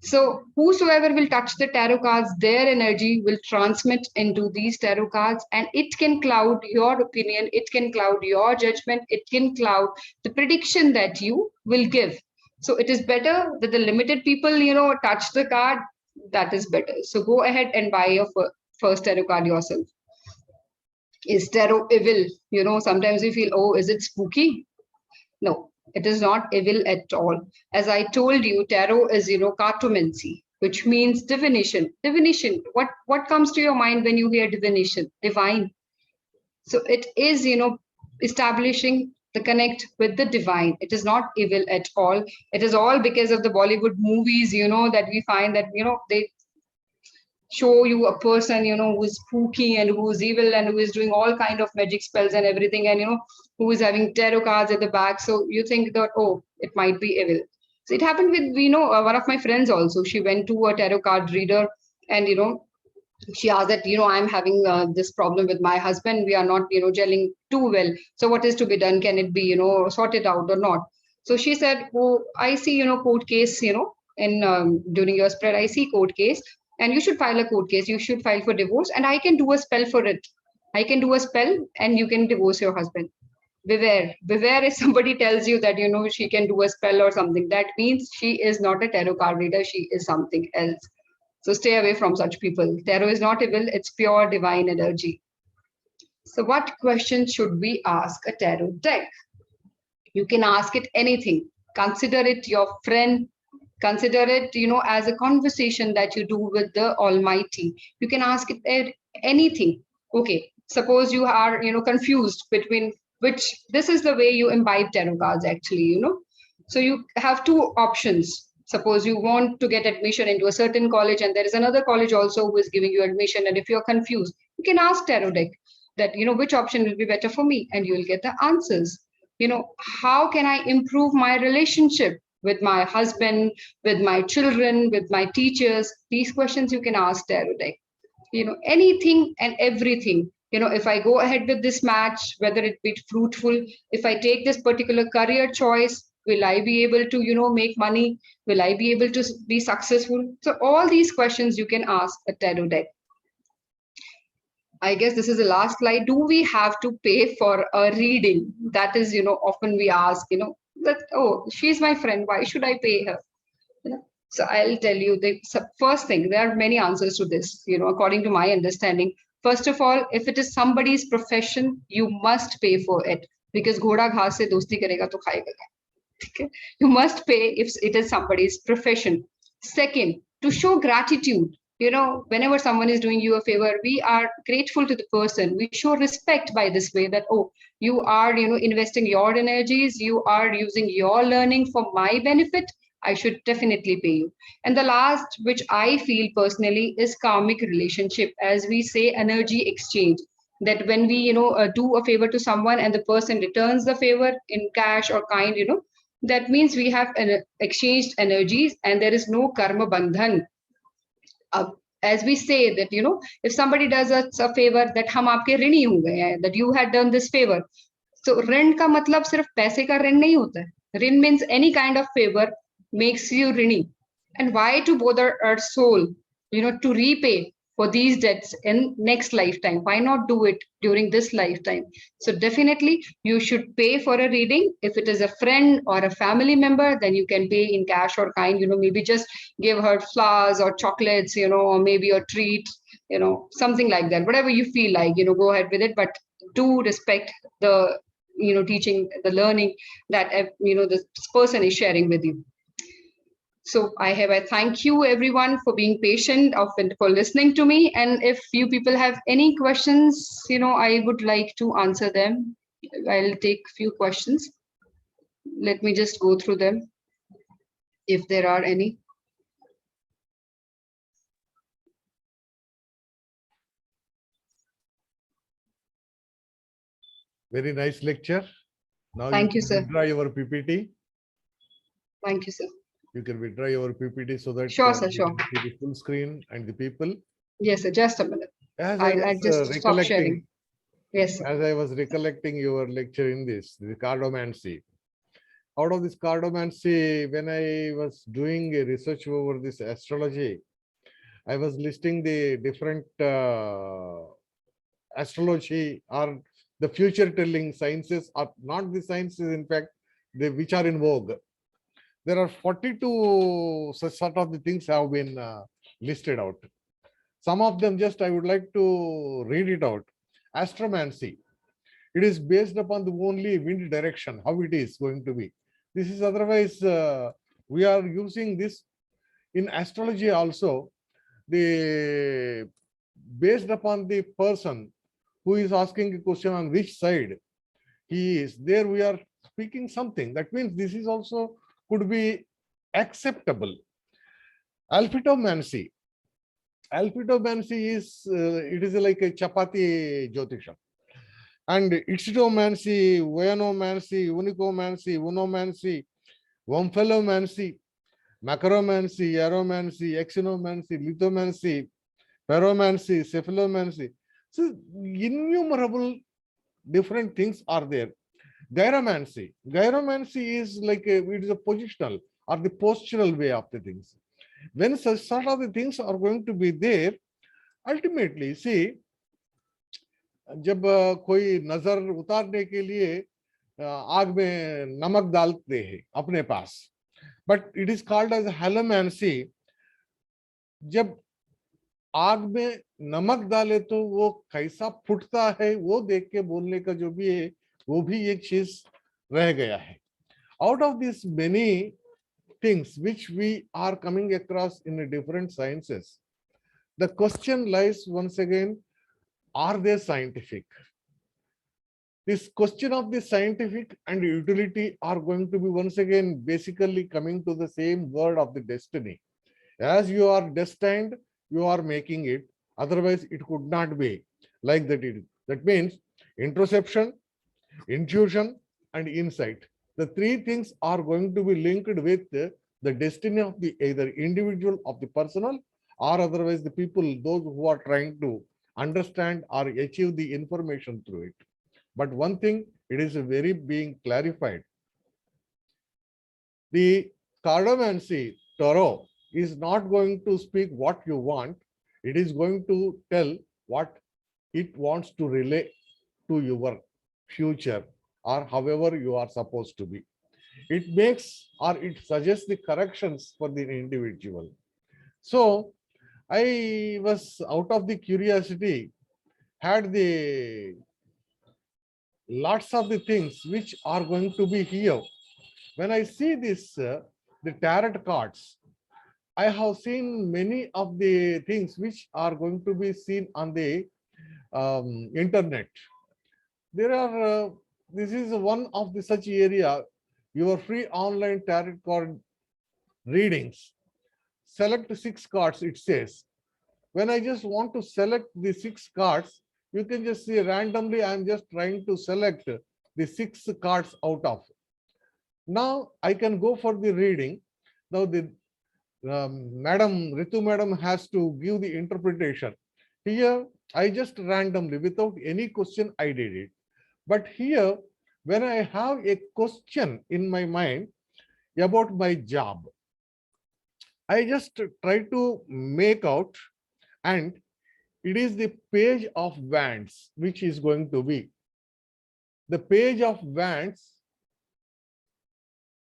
So whosoever will touch the tarot cards, their energy will transmit into these tarot cards, and it can cloud your opinion, it can cloud your judgment, it can cloud the prediction that you will give. So it is better that the limited people, touch the card. That is better. So go ahead and buy your first tarot card yourself. Is tarot evil? Sometimes we feel, oh, is it spooky? No, it is not evil at all. As I told you, tarot is, cartomancy, which means divination. Divination, what comes to your mind when you hear divination? Divine. So it is, establishing the connect with the divine. It is not evil at all. It is all because of the Bollywood movies, that we find that, they show you a person, who is spooky and who is evil and who is doing all kind of magic spells and everything, and, who is having tarot cards at the back. So you think that, oh, it might be evil. So it happened with, one of my friends also. She went to a tarot card reader and, she asked that, I'm having this problem with my husband. We are not, gelling too well. So what is to be done? Can it be, sorted out or not? So she said, oh, I see, court case, in during your spread, I see court case. And you should file a court case. You should file for divorce. And I can do a spell for it. I can do a spell and you can divorce your husband. Beware. Beware if somebody tells you that, she can do a spell or something. That means she is not a tarot card reader. She is something else. So stay away from such people. Tarot is not evil. It's pure divine energy. So what questions should we ask a tarot deck? You can ask it anything. Consider it your friend. Consider it, as a conversation that you do with the Almighty. You can ask it anything. Okay, suppose you are, confused between which, this is the way you imbibe tarot cards actually, So you have two options. Suppose you want to get admission into a certain college and there is another college also who is giving you admission. And if you're confused, you can ask tarot deck that, which option will be better for me? And you will get the answers. How can I improve my relationship with my husband, with my children, with my teachers? These questions you can ask tarot deck. Anything and everything. If I go ahead with this match, whether it be fruitful, if I take this particular career choice, will I be able to, make money? Will I be able to be successful? So all these questions you can ask a tarot deck. I guess this is the last slide. Do we have to pay for a reading? That is, often we ask, that, oh, she's my friend. Why should I pay her? So I'll tell you the first thing, there are many answers to this, according to my understanding. First of all, if it is somebody's profession, you must pay for it, because ghoda ghas se dosti karega to khayega. Okay? You must pay if it is somebody's profession. Second, to show gratitude. Whenever someone is doing you a favor, we are grateful to the person. We show respect by this way that, oh, you are, investing your energies, you are using your learning for my benefit. I should definitely pay you. And the last, which I feel personally, is karmic relationship. As we say, energy exchange. That when we, do a favor to someone and the person returns the favor in cash or kind, That means we have exchanged energies and there is no karma bandhan. As we say that, if somebody does us a favor, that hum aapke rini ho gaye hain, that you had done this favor. So ऋण का मतलब सिर्फ पैसे का ऋण नहीं होता है. ऋण means any kind of favor makes you ऋणी. And why to bother our soul, to repay for these debts in next lifetime? Why not do it during this lifetime? So definitely you should pay for a reading. If it is a friend or a family member, then you can pay in cash or kind, maybe just give her flowers or chocolates, or maybe a treat, something like that. Whatever you feel like, go ahead with it, but do respect the, teaching, the learning that, this person is sharing with you. So I thank you everyone for being patient and for listening to me. And if you people have any questions, I would like to answer them. I'll take few questions. Let me just go through them if there are any. Very nice lecture. Now Thank you, can sir. withdraw your PPT. Thank you, sir. You can withdraw your PPT so that Sure, sir, you sure. can see the full screen and the people. Yes, sir. Just a minute. As I just stop sharing. Yes, sir. as I was recollecting your lecture in this, the cardomancy. Out of this cardomancy, when I was doing a research over this astrology, I was listing the different astrology or the future telling sciences, are not the sciences, in fact, which are in vogue. There are 42 such sort of the things have been listed out. Some of them just I would like to read it out. Astromancy. It is based upon the only wind direction, how it is going to be. This is otherwise, we are using this in astrology also. The based upon the person who is asking a question on which side he is, there we are speaking something. That means this is also could be acceptable. Alpitomancy. Alpitomancy is, it is like a chapati Jyotisha. And Ixitomancy, Voyanomancy, Unicomancy, Unomancy, Womphelomancy, Macromancy, Aromancy, Exinomancy, Lithomancy, Pyromancy, Cephalomancy. So innumerable different things are there. Gyromancy. Gyromancy is like it is a positional or the postural way of the things. When such sort of the things are going to be there, ultimately, see, जब कोई नजर उतारने के लिए आग में नमक डालते हैं अपने पास, but it is called as halomancy. जब आग में नमक डाले तो वो कैसा फुटता है वो देख के बोलने का जो भी है वो भी एक चीज रह गया है. Out of this many things which we are coming across in different sciences, the question lies once again, are they scientific? This question of the scientific and utility are going to be once again basically coming to the same word of the destiny. As you are destined, you are making it. Otherwise, it could not be like that. That means introspection, intuition, and insight. The three things are going to be linked with the destiny of the either individual of the personal or otherwise the people, those who are trying to understand or achieve the information through it. But one thing, it is very being clarified. The cardomancy tarot is not going to speak what you want. It is going to tell what it wants to relay to your future or however you are supposed to be. It makes or it suggests the corrections for the individual. So I was out of the curiosity, had the lots of the things which are going to be here. When I see this, the tarot cards, I have seen many of the things which are going to be seen on the internet. There are, this is one of the such area, your free online tarot card readings. Select 6 cards, it says. When I just want to select the 6 cards, you can just see randomly, I'm just trying to select the 6 cards out of. Now I can go for the reading. Now the Madam Ritu Madam has to give the interpretation. Here I just randomly, without any question, I did it. But here, when I have a question in my mind about my job, I just try to make out, and it is the page of wands which is going to be. The page of wands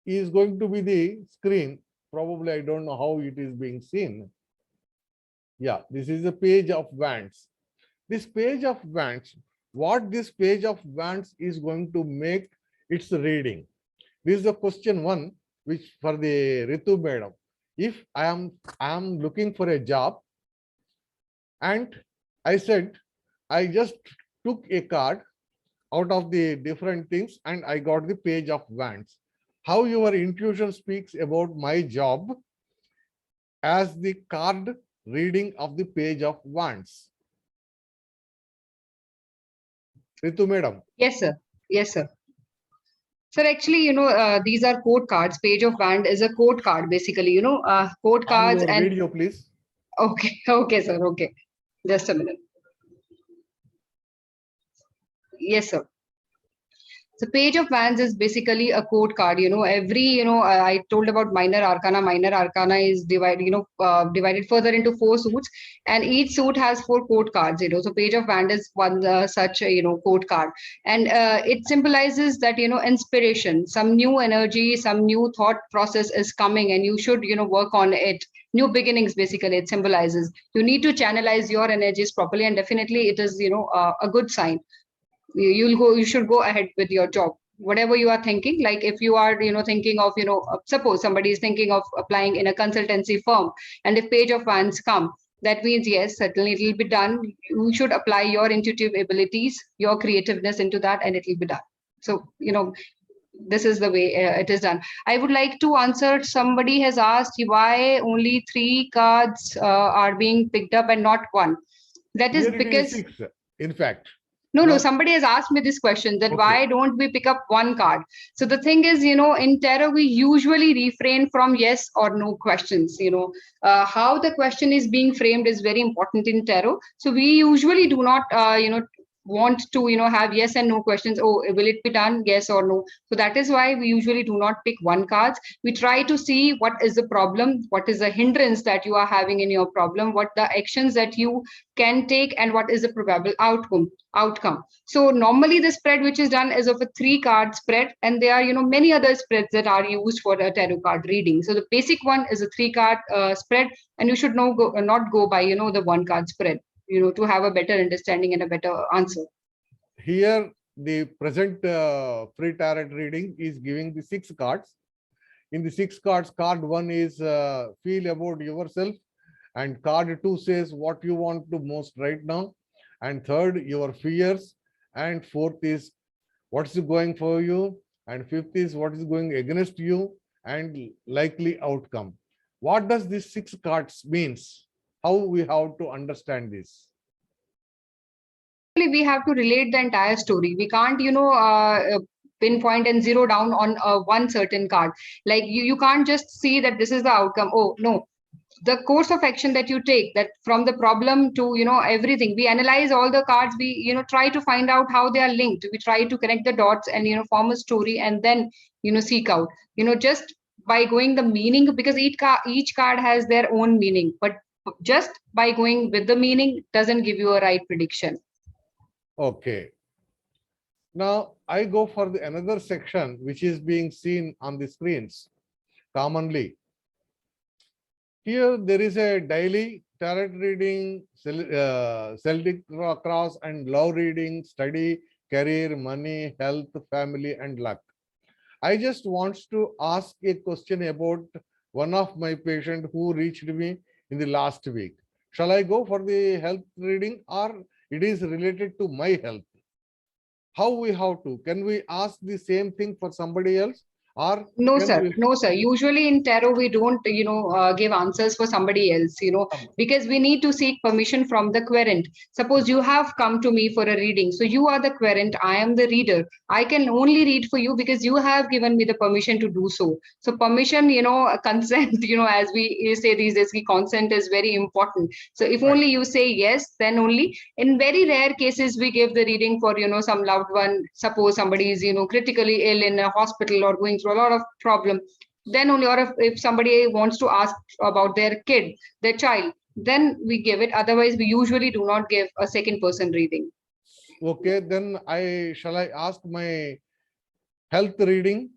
is going to be the screen. Probably I don't know how it is being seen. Yeah, this is a page of wands. This page of wands, what this page of wands is going to make its reading. This is the question one, which for the Ritu Madam. If I am looking for a job, and I said I just took a card out of the different things and I got the page of wands. How your intuition speaks about my job as the card reading of the page of wands. Ritu Madam. Yes, sir. Yes, sir. Sir, actually, these are code cards. Page of Wand is a code card, basically, code On cards your and video, please. okay, okay, sir. Okay. Just a minute. Yes, sir. The Page of Wands is basically a code card. I told about minor arcana. Minor arcana is divided further into 4 suits, and each suit has 4 code cards. So Page of Wands is one such code card, and it symbolizes that inspiration, some new energy, some new thought process is coming, and you should work on it. New beginnings, basically, it symbolizes. You need to channelize your energies properly, and definitely it is a good sign. You should go ahead with your job, whatever you are thinking. Like if you are thinking of suppose somebody is thinking of applying in a consultancy firm, and if page of wands come, that means yes, certainly it will be done. You should apply your intuitive abilities, your creativeness into that, and it will be done. So this is the way it is done. I would like to answer, somebody has asked why only 3 cards are being picked up and not one. That is Here it is because 6, in fact. no, somebody has asked me this question, that Okay. why don't we pick up one card? So the thing is, in tarot, we usually refrain from yes or no questions. How the question is being framed is very important in tarot. So we usually do not, want to, have yes and no questions. Oh, will it be done? Yes or no. So that is why we usually do not pick one cards. We try to see what is the problem, what is the hindrance that you are having in your problem, what the actions that you can take, and what is the probable outcome. So normally the spread which is done is of a 3-card spread, and there are many other spreads that are used for a tarot card reading. So the basic one is a 3-card spread, and you should not go by the 1-card spread, to have a better understanding and a better answer. Here the present free tarot reading is giving the 6 cards. In the 6 cards, card 1 is feel about yourself, and card 2 says what you want to most right now, and third your fears, and fourth is what's going for you, and fifth is what is going against you, and likely outcome. What does these 6 cards means? How we have to understand this? We have to relate the entire story. We can't pinpoint and zero down on one certain card. Like you can't just see that this is the outcome. Oh no, the course of action that you take, that from the problem to everything, we analyze all the cards. We try to find out how they are linked. We try to connect the dots and form a story, and then seek out just by going the meaning, because each card has their own meaning, but just by going with the meaning doesn't give you a right prediction. Okay. Now I go for the another section which is being seen on the screens commonly. Here there is a daily tarot reading, Celtic cross and love reading, study, career, money, health, family, and luck. I just want to ask a question about one of my patients who reached me in the last week. Shall I go for the health reading, or it is related to my health? How we have to? Can we ask the same thing for somebody else, Or No, can sir. we, No, sir. Usually in tarot, we don't, give answers for somebody else, because we need to seek permission from the querent. Suppose you have come to me for a reading. So you are the querent. I am the reader. I can only read for you because you have given me the permission to do so. So permission, consent, as we say these days, consent is very important. So if right. only you say yes, then only in very rare cases, we give the reading for, some loved one. Suppose somebody is, critically ill in a hospital or going through a lot of problem, then only, or if somebody wants to ask about their kid, their child, then we give it. Otherwise, we usually do not give a second person reading. Okay, then shall I ask my health reading?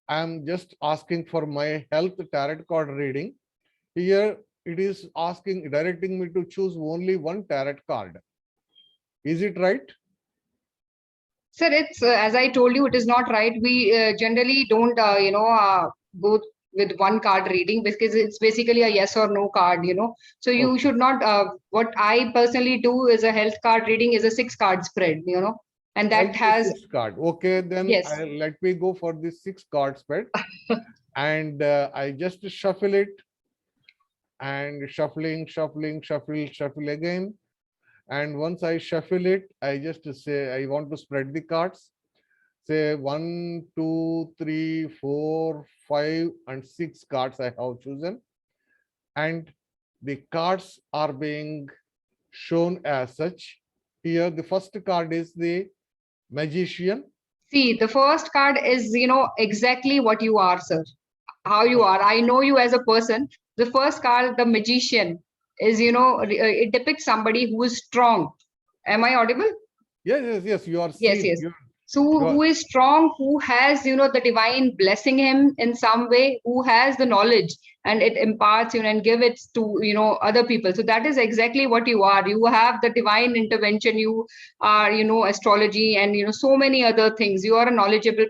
I am just asking for my health tarot card reading. Here it is directing me to choose only one tarot card. Is it right? Sir, it's as I told you, it is not right. We generally don't, go with one card reading because it's basically a yes or no card, So you Okay. should not. What I personally do is a health card reading is a 6-card spread, and that Health is has, 6 card. Okay, then yes. let me go for this 6 card spread, and I just shuffle it, and shuffle again. And once I shuffle it, I just say I want to spread the cards. Say 1, 2, 3, 4, 5, and 6 cards I have chosen, and the cards are being shown as such. Here, the first card is the Magician. See, the first card is, exactly what you are, sir. How you are. I know you as a person. The first card, the Magician, is, it depicts somebody who is strong. Am I audible? Yes. You are Yes, seen. yes. So You are who is strong, who has, the divine blessing him in some way, who has the knowledge and it imparts, and give it to, other people. So that is exactly what you are. You have the divine intervention. You are, astrology and, so many other things. You are a knowledgeable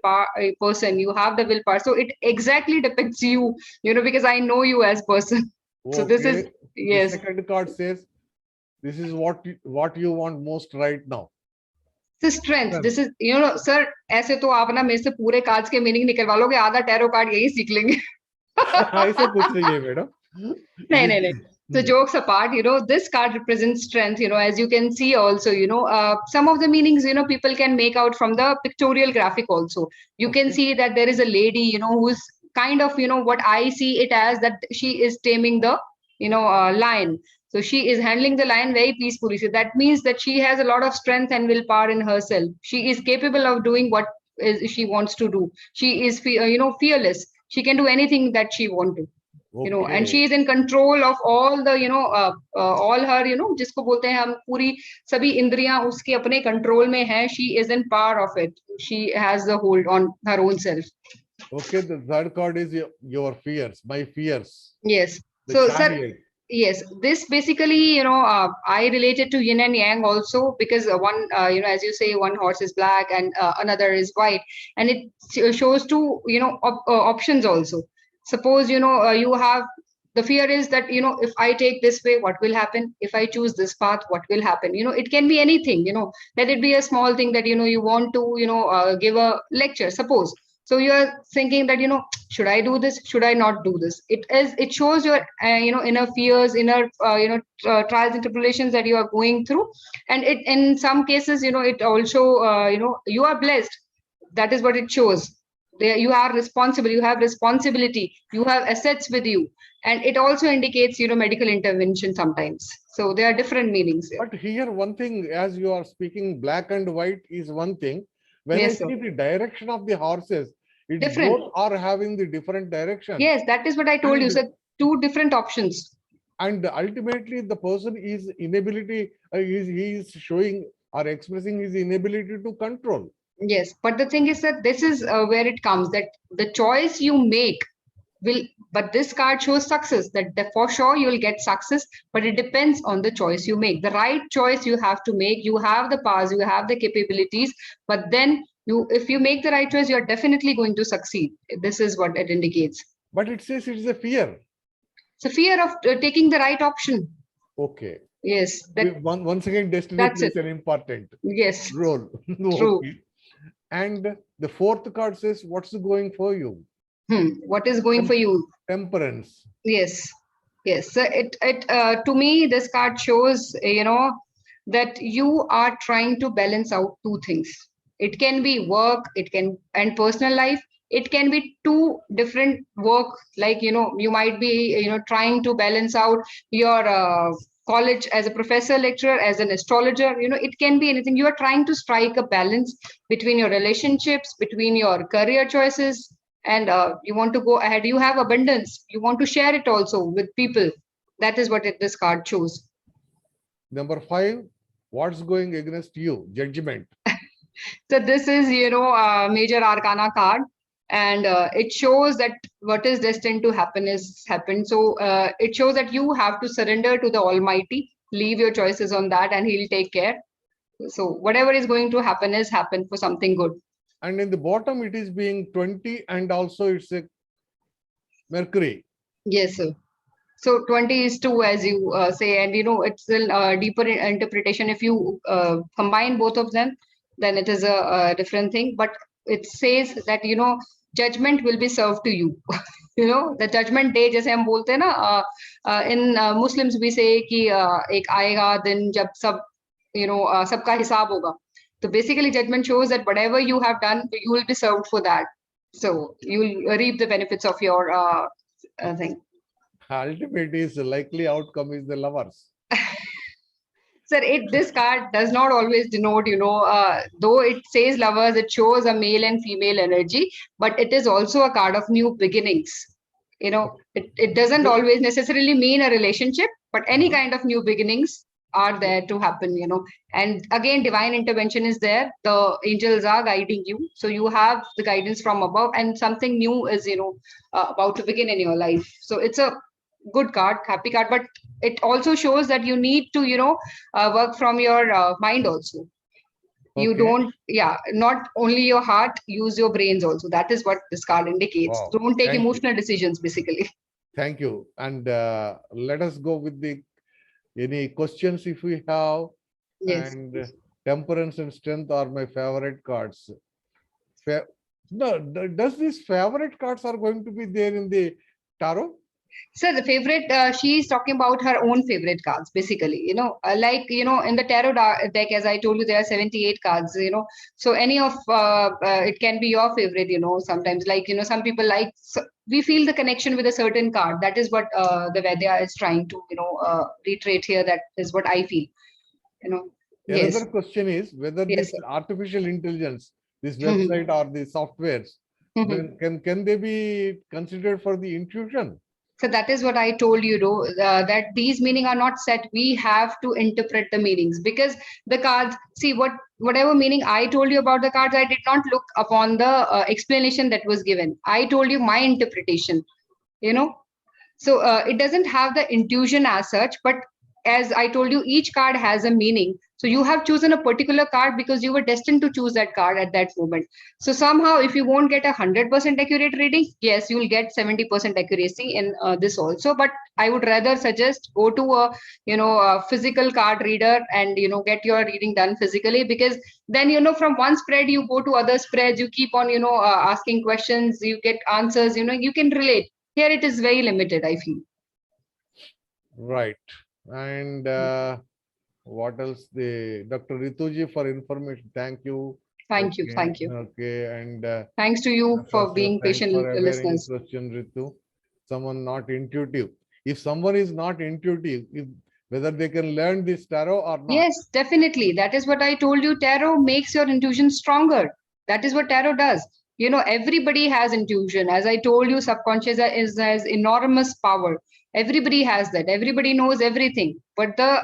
person. You have the willpower. So it exactly depicts you, because I know you as person. So this is, okay. The yes. second card says this is what you want most right now. Strength this is sir ऐसे तो आप ना मेरे से पूरे cards के meaning निकलवा लोगे आधा टैरो कार्ड यही सीख लेंगे ऐसे कुछ नहीं है मैडम. नहीं so jokes apart, this card represents strength, as you can see also, some of the meanings, people can make out from the pictorial graphic also. You can see that there is a lady, who's kind of, what I see it as that she is taming the, lion. So she is handling the lion very peacefully. So that means that she has a lot of strength and willpower in herself. She is capable of doing what she wants to do. She is, fearless. She can do anything that she wants to. And she is in control of all the, all her, जिसको बोलते हैं हम पूरी सभी इंद्रियां उसके अपने control में है. She is in power of it. She has the hold on her own self. Okay, the third card is your fears, my fears. Yes. The So, chariot. sir, yes, this basically, I related to yin and yang also because one, as you say, one horse is black and another is white, and it shows two, options also. Suppose, you have the fear is that, if I take this way, what will happen? If I choose this path, what will happen? It can be anything, let it be a small thing that, you want to, give a lecture, suppose. So you are thinking that, should I do this? Should I not do this? It shows your, inner fears, inner, trials and tribulations that you are going through. And it, in some cases, it also, you are blessed. That is what it shows. There you are responsible, you have responsibility, you have assets with you. And it also indicates, medical intervention sometimes. So there are different meanings here. But here one thing, as you are speaking black and white is one thing. When Yes, I see the direction of the horses, it different. both are having the different direction. Yes, that is what I told you. So two different options. And ultimately the person is inability, he is showing or expressing his inability to control. Yes, but the thing is that this is where it comes, that the choice you make will, but this card shows success, that for sure you will get success, but it depends on the choice you make. The right choice you have to make. You have the powers, you have the capabilities, but then if you make the right choice, you're definitely going to succeed. This is what it indicates. But it says it is a fear. It's a fear of taking the right option. Okay. Yes. Once again, destiny plays an important Yes. role. True. Okay. And the fourth card says, what's going for you? What is going for you? Temperance. Yes. Yes. So to me, this card shows, that you are trying to balance out two things. It can be work, and personal life. It can be two different work. Like, you might be, trying to balance out your college as a professor, lecturer, as an astrologer. It can be anything. You are trying to strike a balance between your relationships, between your career choices, and you want to go ahead. You have abundance. You want to share it also with people. That is what this card shows. Number 5, what's going against you? Judgment. So this is, a major arcana card, and it shows that what is destined to happen is happened. So it shows that you have to surrender to the Almighty, leave your choices on that, and He'll take care. So whatever is going to happen is happen for something good. And in the bottom, it is being 20, and also it's a Mercury. Yes, sir. So 20 is 2, as you say, and it's a deeper interpretation. If you combine both of them, then it is a different thing. But it says that judgment will be served to you. The judgment day, जैसे हम बोलते हैं ना, in Muslims we say कि एक आएगा दिन जब सब सबका हिसाब होगा. So basically, judgment shows that whatever you have done, you will be served for that. So you will reap the benefits of your thing. Ultimate is likely outcome is the lovers. Sir, this card does not always denote, though it says lovers, it shows a male and female energy, but it is also a card of new beginnings. It doesn't always necessarily mean a relationship, but any kind of new beginnings are there to happen, And again, divine intervention is there. The angels are guiding you. So you have the guidance from above, and something new is, about to begin in your life. So it's a good card, happy card, but it also shows that you need to work from your mind also. You don't, not only your heart, use your brains also. That is what this card indicates. Wow. Don't take Thank emotional you. decisions, basically. Thank you. And let us go with any questions if we have. Yes. And temperance and strength are my favorite cards. No, does these favorite cards are going to be there in the tarot? So the favorite, she's talking about her own favorite cards, basically, in the tarot deck, as I told you, there are 78 cards, so any of it can be your favorite, sometimes, some people we feel the connection with a certain card. That is what the Vaidya is trying to, reiterate here. That is what I feel, Yes. Another question is whether Yes, this sir. artificial intelligence, this website or the softwares, can they be considered for the intuition? So that is what I told you, that these meaning are not set. We have to interpret the meanings, because the cards, see, whatever meaning I told you about the cards, I did not look upon the explanation that was given. I told you my interpretation, So it doesn't have the intuition as such, but as I told you, each card has a meaning. So you have chosen a particular card because you were destined to choose that card at that moment. So somehow, if you won't get 100% accurate reading, yes, you will get 70% accuracy in this also. But I would rather suggest go to a physical card reader and get your reading done physically, because then from one spread you go to other spreads, you keep on asking questions, you get answers, you can relate. Here it is very limited, I feel. Right. And what else? The Dr. Rituji for information. Thank you. Thank you. Thank you. Okay. And thanks to you for being patient, for a very listeners. question, Ritu. Someone not intuitive. If someone is not intuitive, whether they can learn this tarot or not. Yes, definitely. That is what I told you. Tarot makes your intuition stronger. That is what tarot does. Everybody has intuition. As I told you, subconscious has enormous power. Everybody has that. Everybody knows everything. But the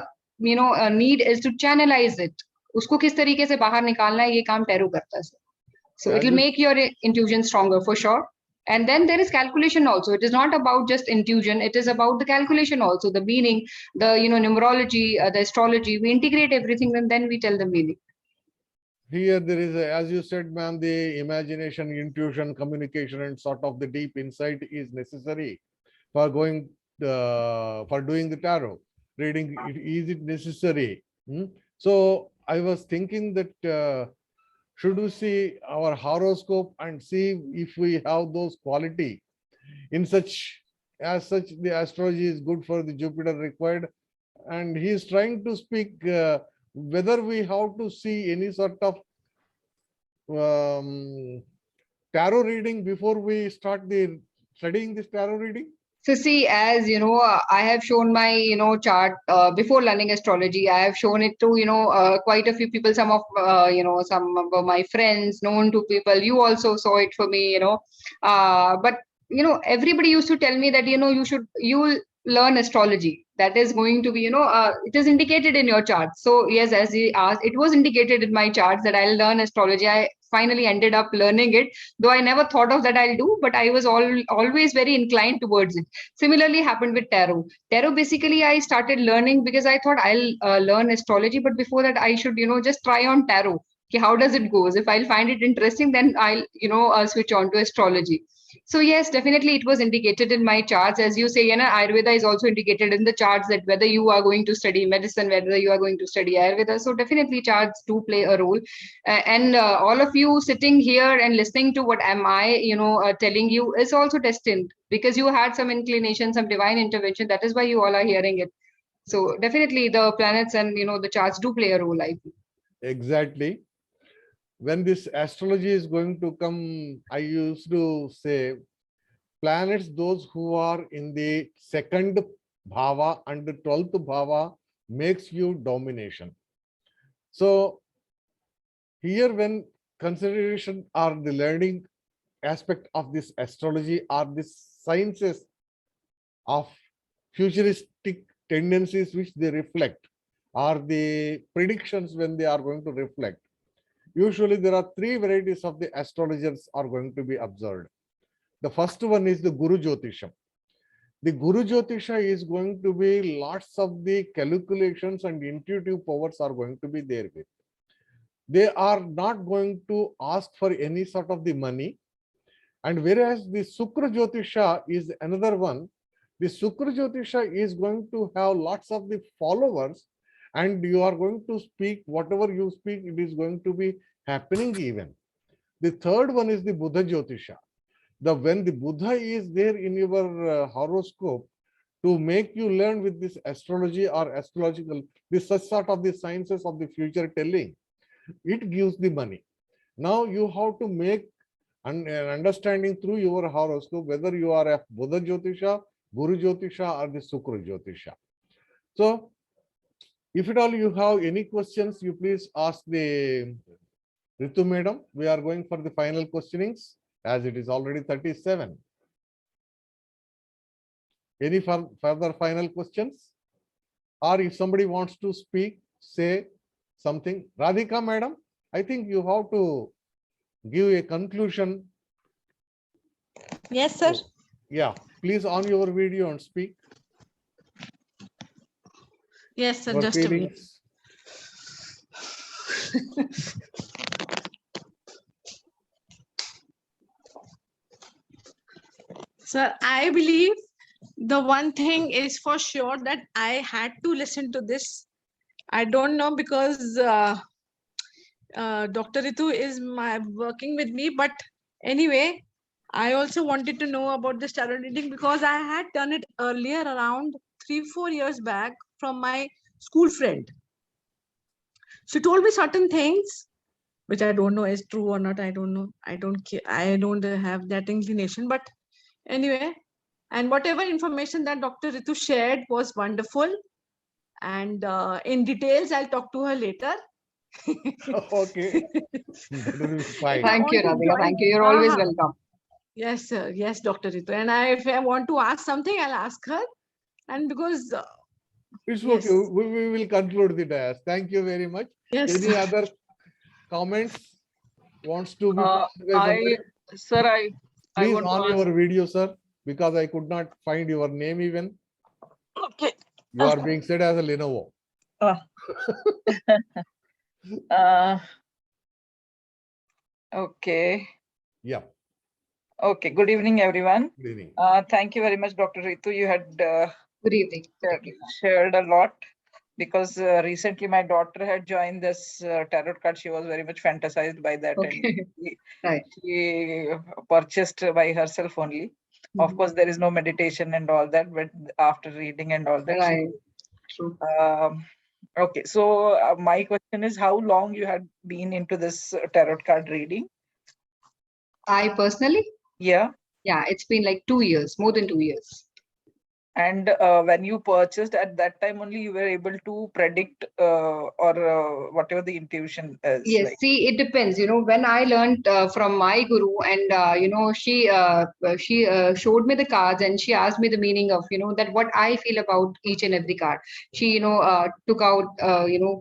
need is to channelize it. उसको किस तरीके से बाहर निकालना है, ये काम tarot करता है. So it will make your intuition stronger for sure. And then there is calculation also. It is not about just intuition. It is about the calculation also, the meaning, the numerology, the astrology. We integrate everything and then we tell the meaning. Here there is, as you said, ma'am, the imagination, intuition, communication, and sort of the deep insight is necessary for doing the tarot reading. Is it necessary? So I was thinking that should we see our horoscope and see if we have those quality in such, as such the astrology is good for the Jupiter required, and he is trying to speak whether we have to see any sort of tarot reading before we start the studying this tarot reading. So see, as you know, I have shown my chart before learning astrology. I have shown it to quite a few people. Some of some of my friends, known to people. You also saw it for me. But everybody used to tell me that you learn astrology. That is going to be it is indicated in your chart. So yes, as he asked, it was indicated in my charts that I'll learn astrology. I finally ended up learning it, though I never thought of that I'll do, but I was always very inclined towards it. Similarly happened with tarot. Tarot, basically I started learning because I thought I'll learn astrology, but before that I should just try on tarot. Okay, how does it goes? If I'll find it interesting, then I'll switch on to astrology. So yes, definitely it was indicated in my charts. As you say, Ayurveda is also indicated in the charts, that whether you are going to study medicine, whether you are going to study Ayurveda. So definitely charts do play a role. And all of you sitting here and listening to what am I telling you is also destined, because you had some inclination, some divine intervention. That is why you all are hearing it. So definitely the planets and the charts do play a role, I feel. Exactly. When this astrology is going to come, I used to say planets, those who are in the second bhava and the 12th bhava makes you domination. So here, when consideration or the learning aspect of this astrology are the sciences of futuristic tendencies which they reflect, are the predictions when they are going to reflect. Usually there are three varieties of the astrologers are going to be observed. The first one is the Guru Jyotisha. The Guru Jyotisha is going to be lots of the calculations and intuitive powers are going to be there with. They are not going to ask for any sort of the money. And whereas the Sukra Jyotisha is another one, the Sukra Jyotisha is going to have lots of the followers, and you are going to speak, whatever you speak, it is going to be happening even. The third one is the Buddha Jyotisha. When the Buddha is there in your horoscope to make you learn with this astrology or astrological, this such sort of the sciences of the future telling, it gives the money. Now you have to make an understanding through your horoscope whether you are a Buddha Jyotisha, Guru Jyotisha, or the Sukra Jyotisha. So if at all you have any questions, you please ask the Ritu Madam. We are going for the final questionings as it is already 37. Any further final questions? Or if somebody wants to speak, say something. Radhika Madam, I think you have to give a conclusion. Yes, sir. Yeah, please on your video and speak. Yes, sir. Your Just a minute. feelings. Sir, I believe the one thing is for sure that I had to listen to this. I don't know, because Dr. Ritu is working with me, but anyway, I also wanted to know about this tarot reading because I had done it earlier, around 3-4 years back, from my school friend. She told me certain things which I don't know is true or not. I don't know. I don't care. I don't have that inclination. But anyway, and whatever information that Dr. Ritu shared was wonderful. And in details, I'll talk to her later. Okay. That will be fine. Thank you, Radhika. Thank you. You're always welcome. Yes, sir. Yes, Dr. Ritu. And if I want to ask something, I'll ask her. And because it's yes. okay. We will conclude the dias. Thank you very much. Yes. Any other comments wants to be passed by somebody? Sir, I Please want to on ask. your video, sir, because I could not find your name even. Okay. You are being said as a Lenovo. Okay. Yeah. Okay. Good evening, everyone. Good evening. Thank you very much, Dr. Ritu. You had Good evening. shared a lot. because recently my daughter had joined this tarot card. She was very much fantasized by that, and Okay. Right. she purchased by herself only. Of course, there is no meditation and all that, but after reading and all that, Right. True. okay. So my question is, how long you had been into this tarot card reading? I personally, Yeah. yeah, it's been like 2 years, more than 2 years. And when you purchased at that time only, you were able to predict or whatever the intuition is Yes, like. see, it depends. When I learned from my guru, and she showed me the cards, and she asked me the meaning of that what I feel about each and every card. She took out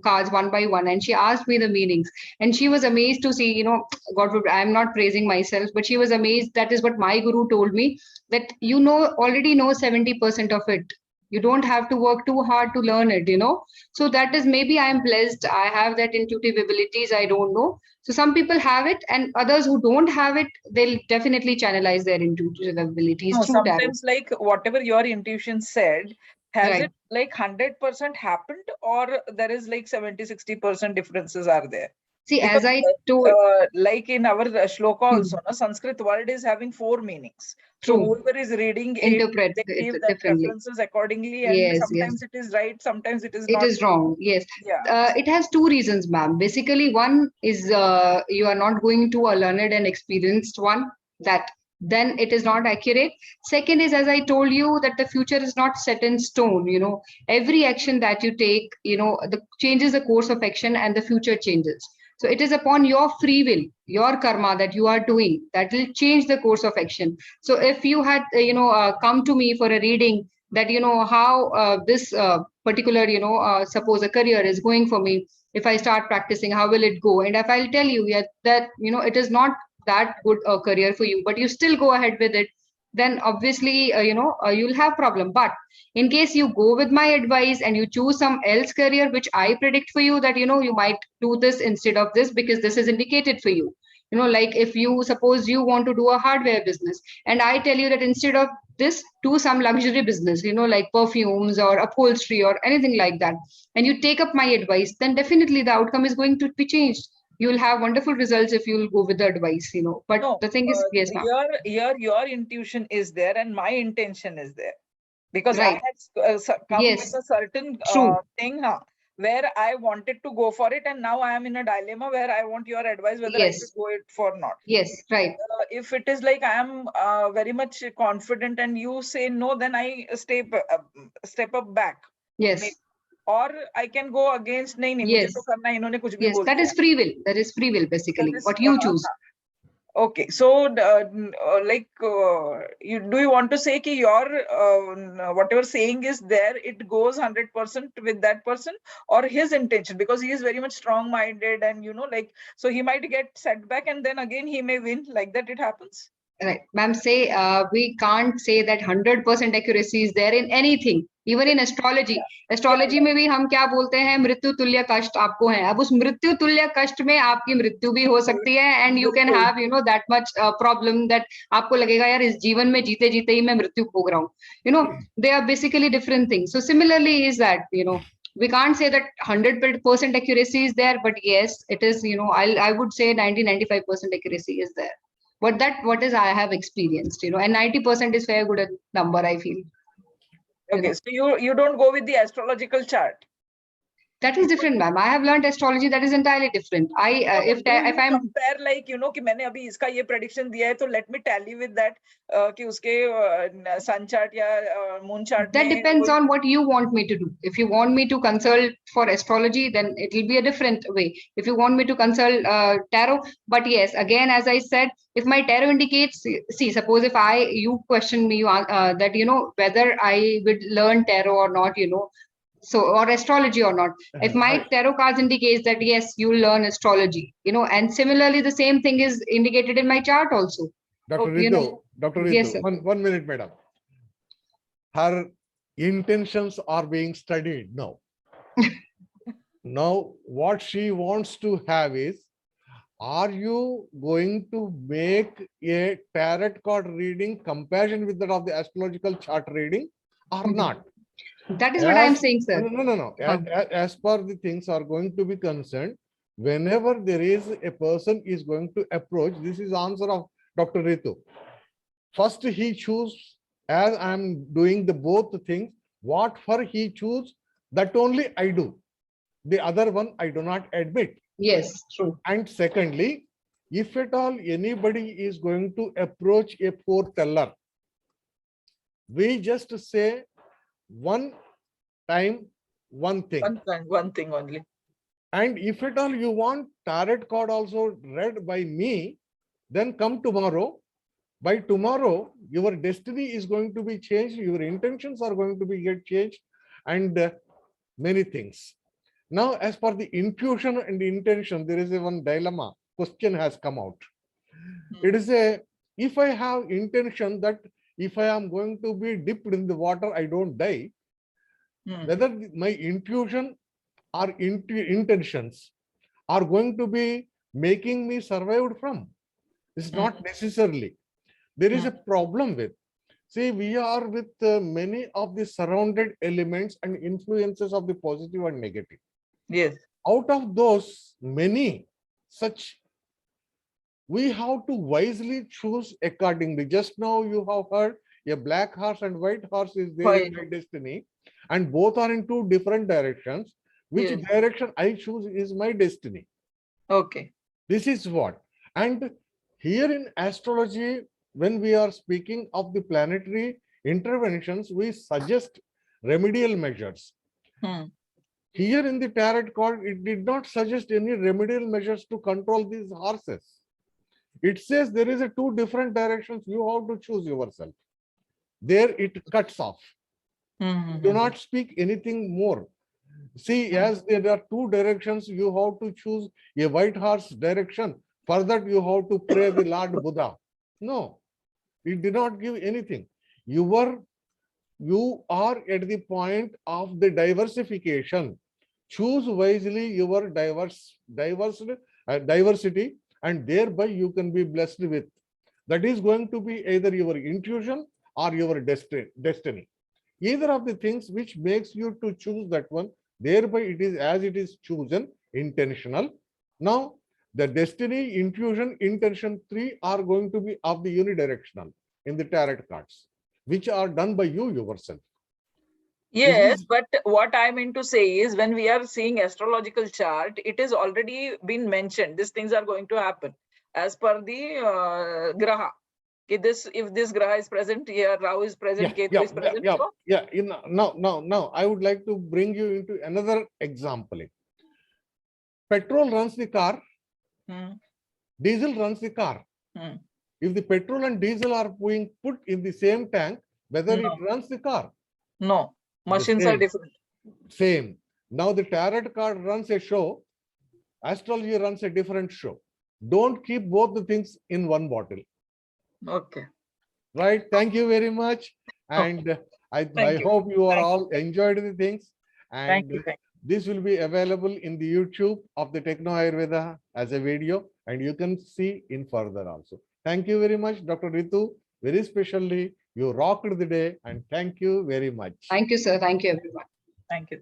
cards one by one, and she asked me the meanings, and she was amazed to see God forbid, I'm not praising myself, but she was amazed. That is what my guru told me, that already know 70% of it. You don't have to work too hard to learn it. So that is, maybe I'm blessed. I have that intuitive abilities. I don't know. So some people have it, and others who don't have it, they'll definitely channelize their intuitive abilities No, through tarot. sometimes like whatever your intuition said, has Right. it like 100% happened, or there is like 70-60% differences are there? See, Because as I told, like in our shloka also, Mhm. no, Sanskrit word is having 4 meanings. So True. whoever is reading it, Interpret they it give that differently. references accordingly, and Yes, yes. sometimes it is right, sometimes it is It not. is wrong. Yes. Yeah. It has two reasons, ma'am. Basically, one is you are not going to a learned and experienced one, that then it is not accurate. Second is, as I told you, that the future is not set in stone. Every action that you take, the changes the course of action, and the future changes. So it is upon your free will, your karma that you are doing, that will change the course of action. So if you had, come to me for a reading, that how this particular suppose a career is going for me, if I start practicing, how will it go? And if I'll tell you, yeah, that it is not that good a career for you, but you still go ahead with it, then obviously you'll have problem. But in case you go with my advice and you choose some else career which I predict for you, that you might do this instead of this, because this is indicated for you. Like if you suppose you want to do a hardware business, and I tell you that instead of this, do some luxury business, like perfumes or upholstery or anything like that, and you take up my advice, then definitely the outcome is going to be changed. You'll have wonderful results if you'll go with the advice. But No, the thing is, yes, ma'am. your intuition is there, and my intention is there. Because I Right. had come with Yes. a certain True. thing where I wanted to go for it, and now I am in a dilemma where I want your advice whether I Yes. should go it for not. Yes. Right. If it is like I am very much confident and you say no, then I step up back. Yes. Or I can go against, नहीं नहीं मुझे तो Yes. करना है, इन्होंने कुछ भी Yes. बोल That दिया. is free will. That is free will, That basically. is What you choose. okay, so like do you want to say that your whatever saying is there, it goes 100% with that person or his intention, because he is very much strong-minded, and like, so he might get setback and then again he may win, like that it happens. Right. Ma'am, say we can't say that 100% accuracy is there in anything, even in astrology. Astrology में भी हम क्या बोलते हैं, मृत्यु तुल्य कष्ट आपको है. अब उस मृत्यु तुल्य कष्ट में आपकी मृत्यु भी हो सकती है, and you can have that much problem that आपको लगेगा यार इस जीवन में जीते जीते ही मैं मृत्यु भोग रहा हूँ. They are basically different things. So similarly is that we can't say that 100% accuracy is there, but yes, it is. I would say 90-95% accuracy is there. What is I have experienced, and 90% is fair good number, I feel. Okay, so you don't go with the astrological chart. That is different, ma'am. I have learned astrology. That is entirely different. If I'm compare, like कि मैंने अभी इसका ये prediction दिया है, तो let me tally with that कि उसके sun chart या moon chart that में depends on what you want me to do. If you want me to consult for astrology, then it will be a different way. If you want me to consult tarot, but yes, again, as I said, if my tarot indicates, see, suppose if you question me that whether I would learn tarot or not, so or astrology or not, if my tarot cards indicates that yes, you will learn astrology, and similarly the same thing is indicated in my chart also. Dr. Ritu, Dr. Ritu, Yes, sir. one minute, madam. Her intentions are being studied now. Now, what she wants to have is, are you going to make a tarot card reading comparison with that of the astrological chart reading or not? That is what I am As, saying, no, sir. no, no, no. As per the things are going to be concerned, whenever there is a person is going to approach, this is answer of Dr. Ritu. First, he choose, as I am doing the both things, what for he choose, that only I do. The other one I do not admit. Yes, true. And secondly, if at all anybody is going to approach a foreteller, we just say one time, one thing. One thing only. And if at all you want tarot card also read by me, then come tomorrow. By tomorrow, your destiny is going to be changed. Your intentions are going to be get changed, and many things. Now, as for the intuition and the intention, there is a one dilemma. Question has come out. It is a, if I have intention that if I am going to be dipped in the water, I don't die, whether my intuition or intentions are going to be making me survived from. It's not necessarily. There is a problem with. See, we are with many of the surrounded elements and influences of the positive and negative. Yes. Out of those many such, we have to wisely choose accordingly. Just now you have heard a black horse and white horse is there in my destiny, and both are in two different directions. Which direction I choose is my destiny. Okay. This is what. And here in astrology, when we are speaking of the planetary interventions, we suggest remedial measures. Here in the tarot card, it did not suggest any remedial measures to control these horses. It says there is a two different directions. You have to choose yourself. There it cuts off. Do not speak anything more. See, as there are two directions, you have to choose a white horse direction. For that, you have to pray the Lord Buddha. No, it did not give anything. You are at the point of the diversification. Choose wisely your diversity, and thereby you can be blessed with. That is going to be either your intuition or your destiny. Either of the things which makes you to choose that one, thereby it is as it is chosen, intentional. Now, the destiny, intuition, intention, three are going to be of the unidirectional in the tarot cards, which are done by you yourself. Yes, but what I mean to say is when we are seeing astrological chart, it is already been mentioned. These things are going to happen as per the graha. If this graha is present here, Rahu is present, Ketu is present. Now, I would like to bring you into another example. Petrol runs the car, diesel runs the car. If the petrol and diesel are being put in the same tank, whether it runs the car? No, machines are different. Same. Now the tarot card runs a show, astrology runs a different show. Don't keep both the things in one bottle. Okay. Right. Thank you very much. And I hope you are all enjoyed the things. And this will be available in the YouTube of the Techno Ayurveda as a video, and you can see in further also. Thank you very much, Dr. Ritu. Very especially, you rocked the day, and thank you very much. Thank you, sir. Thank you, everyone. Thank you.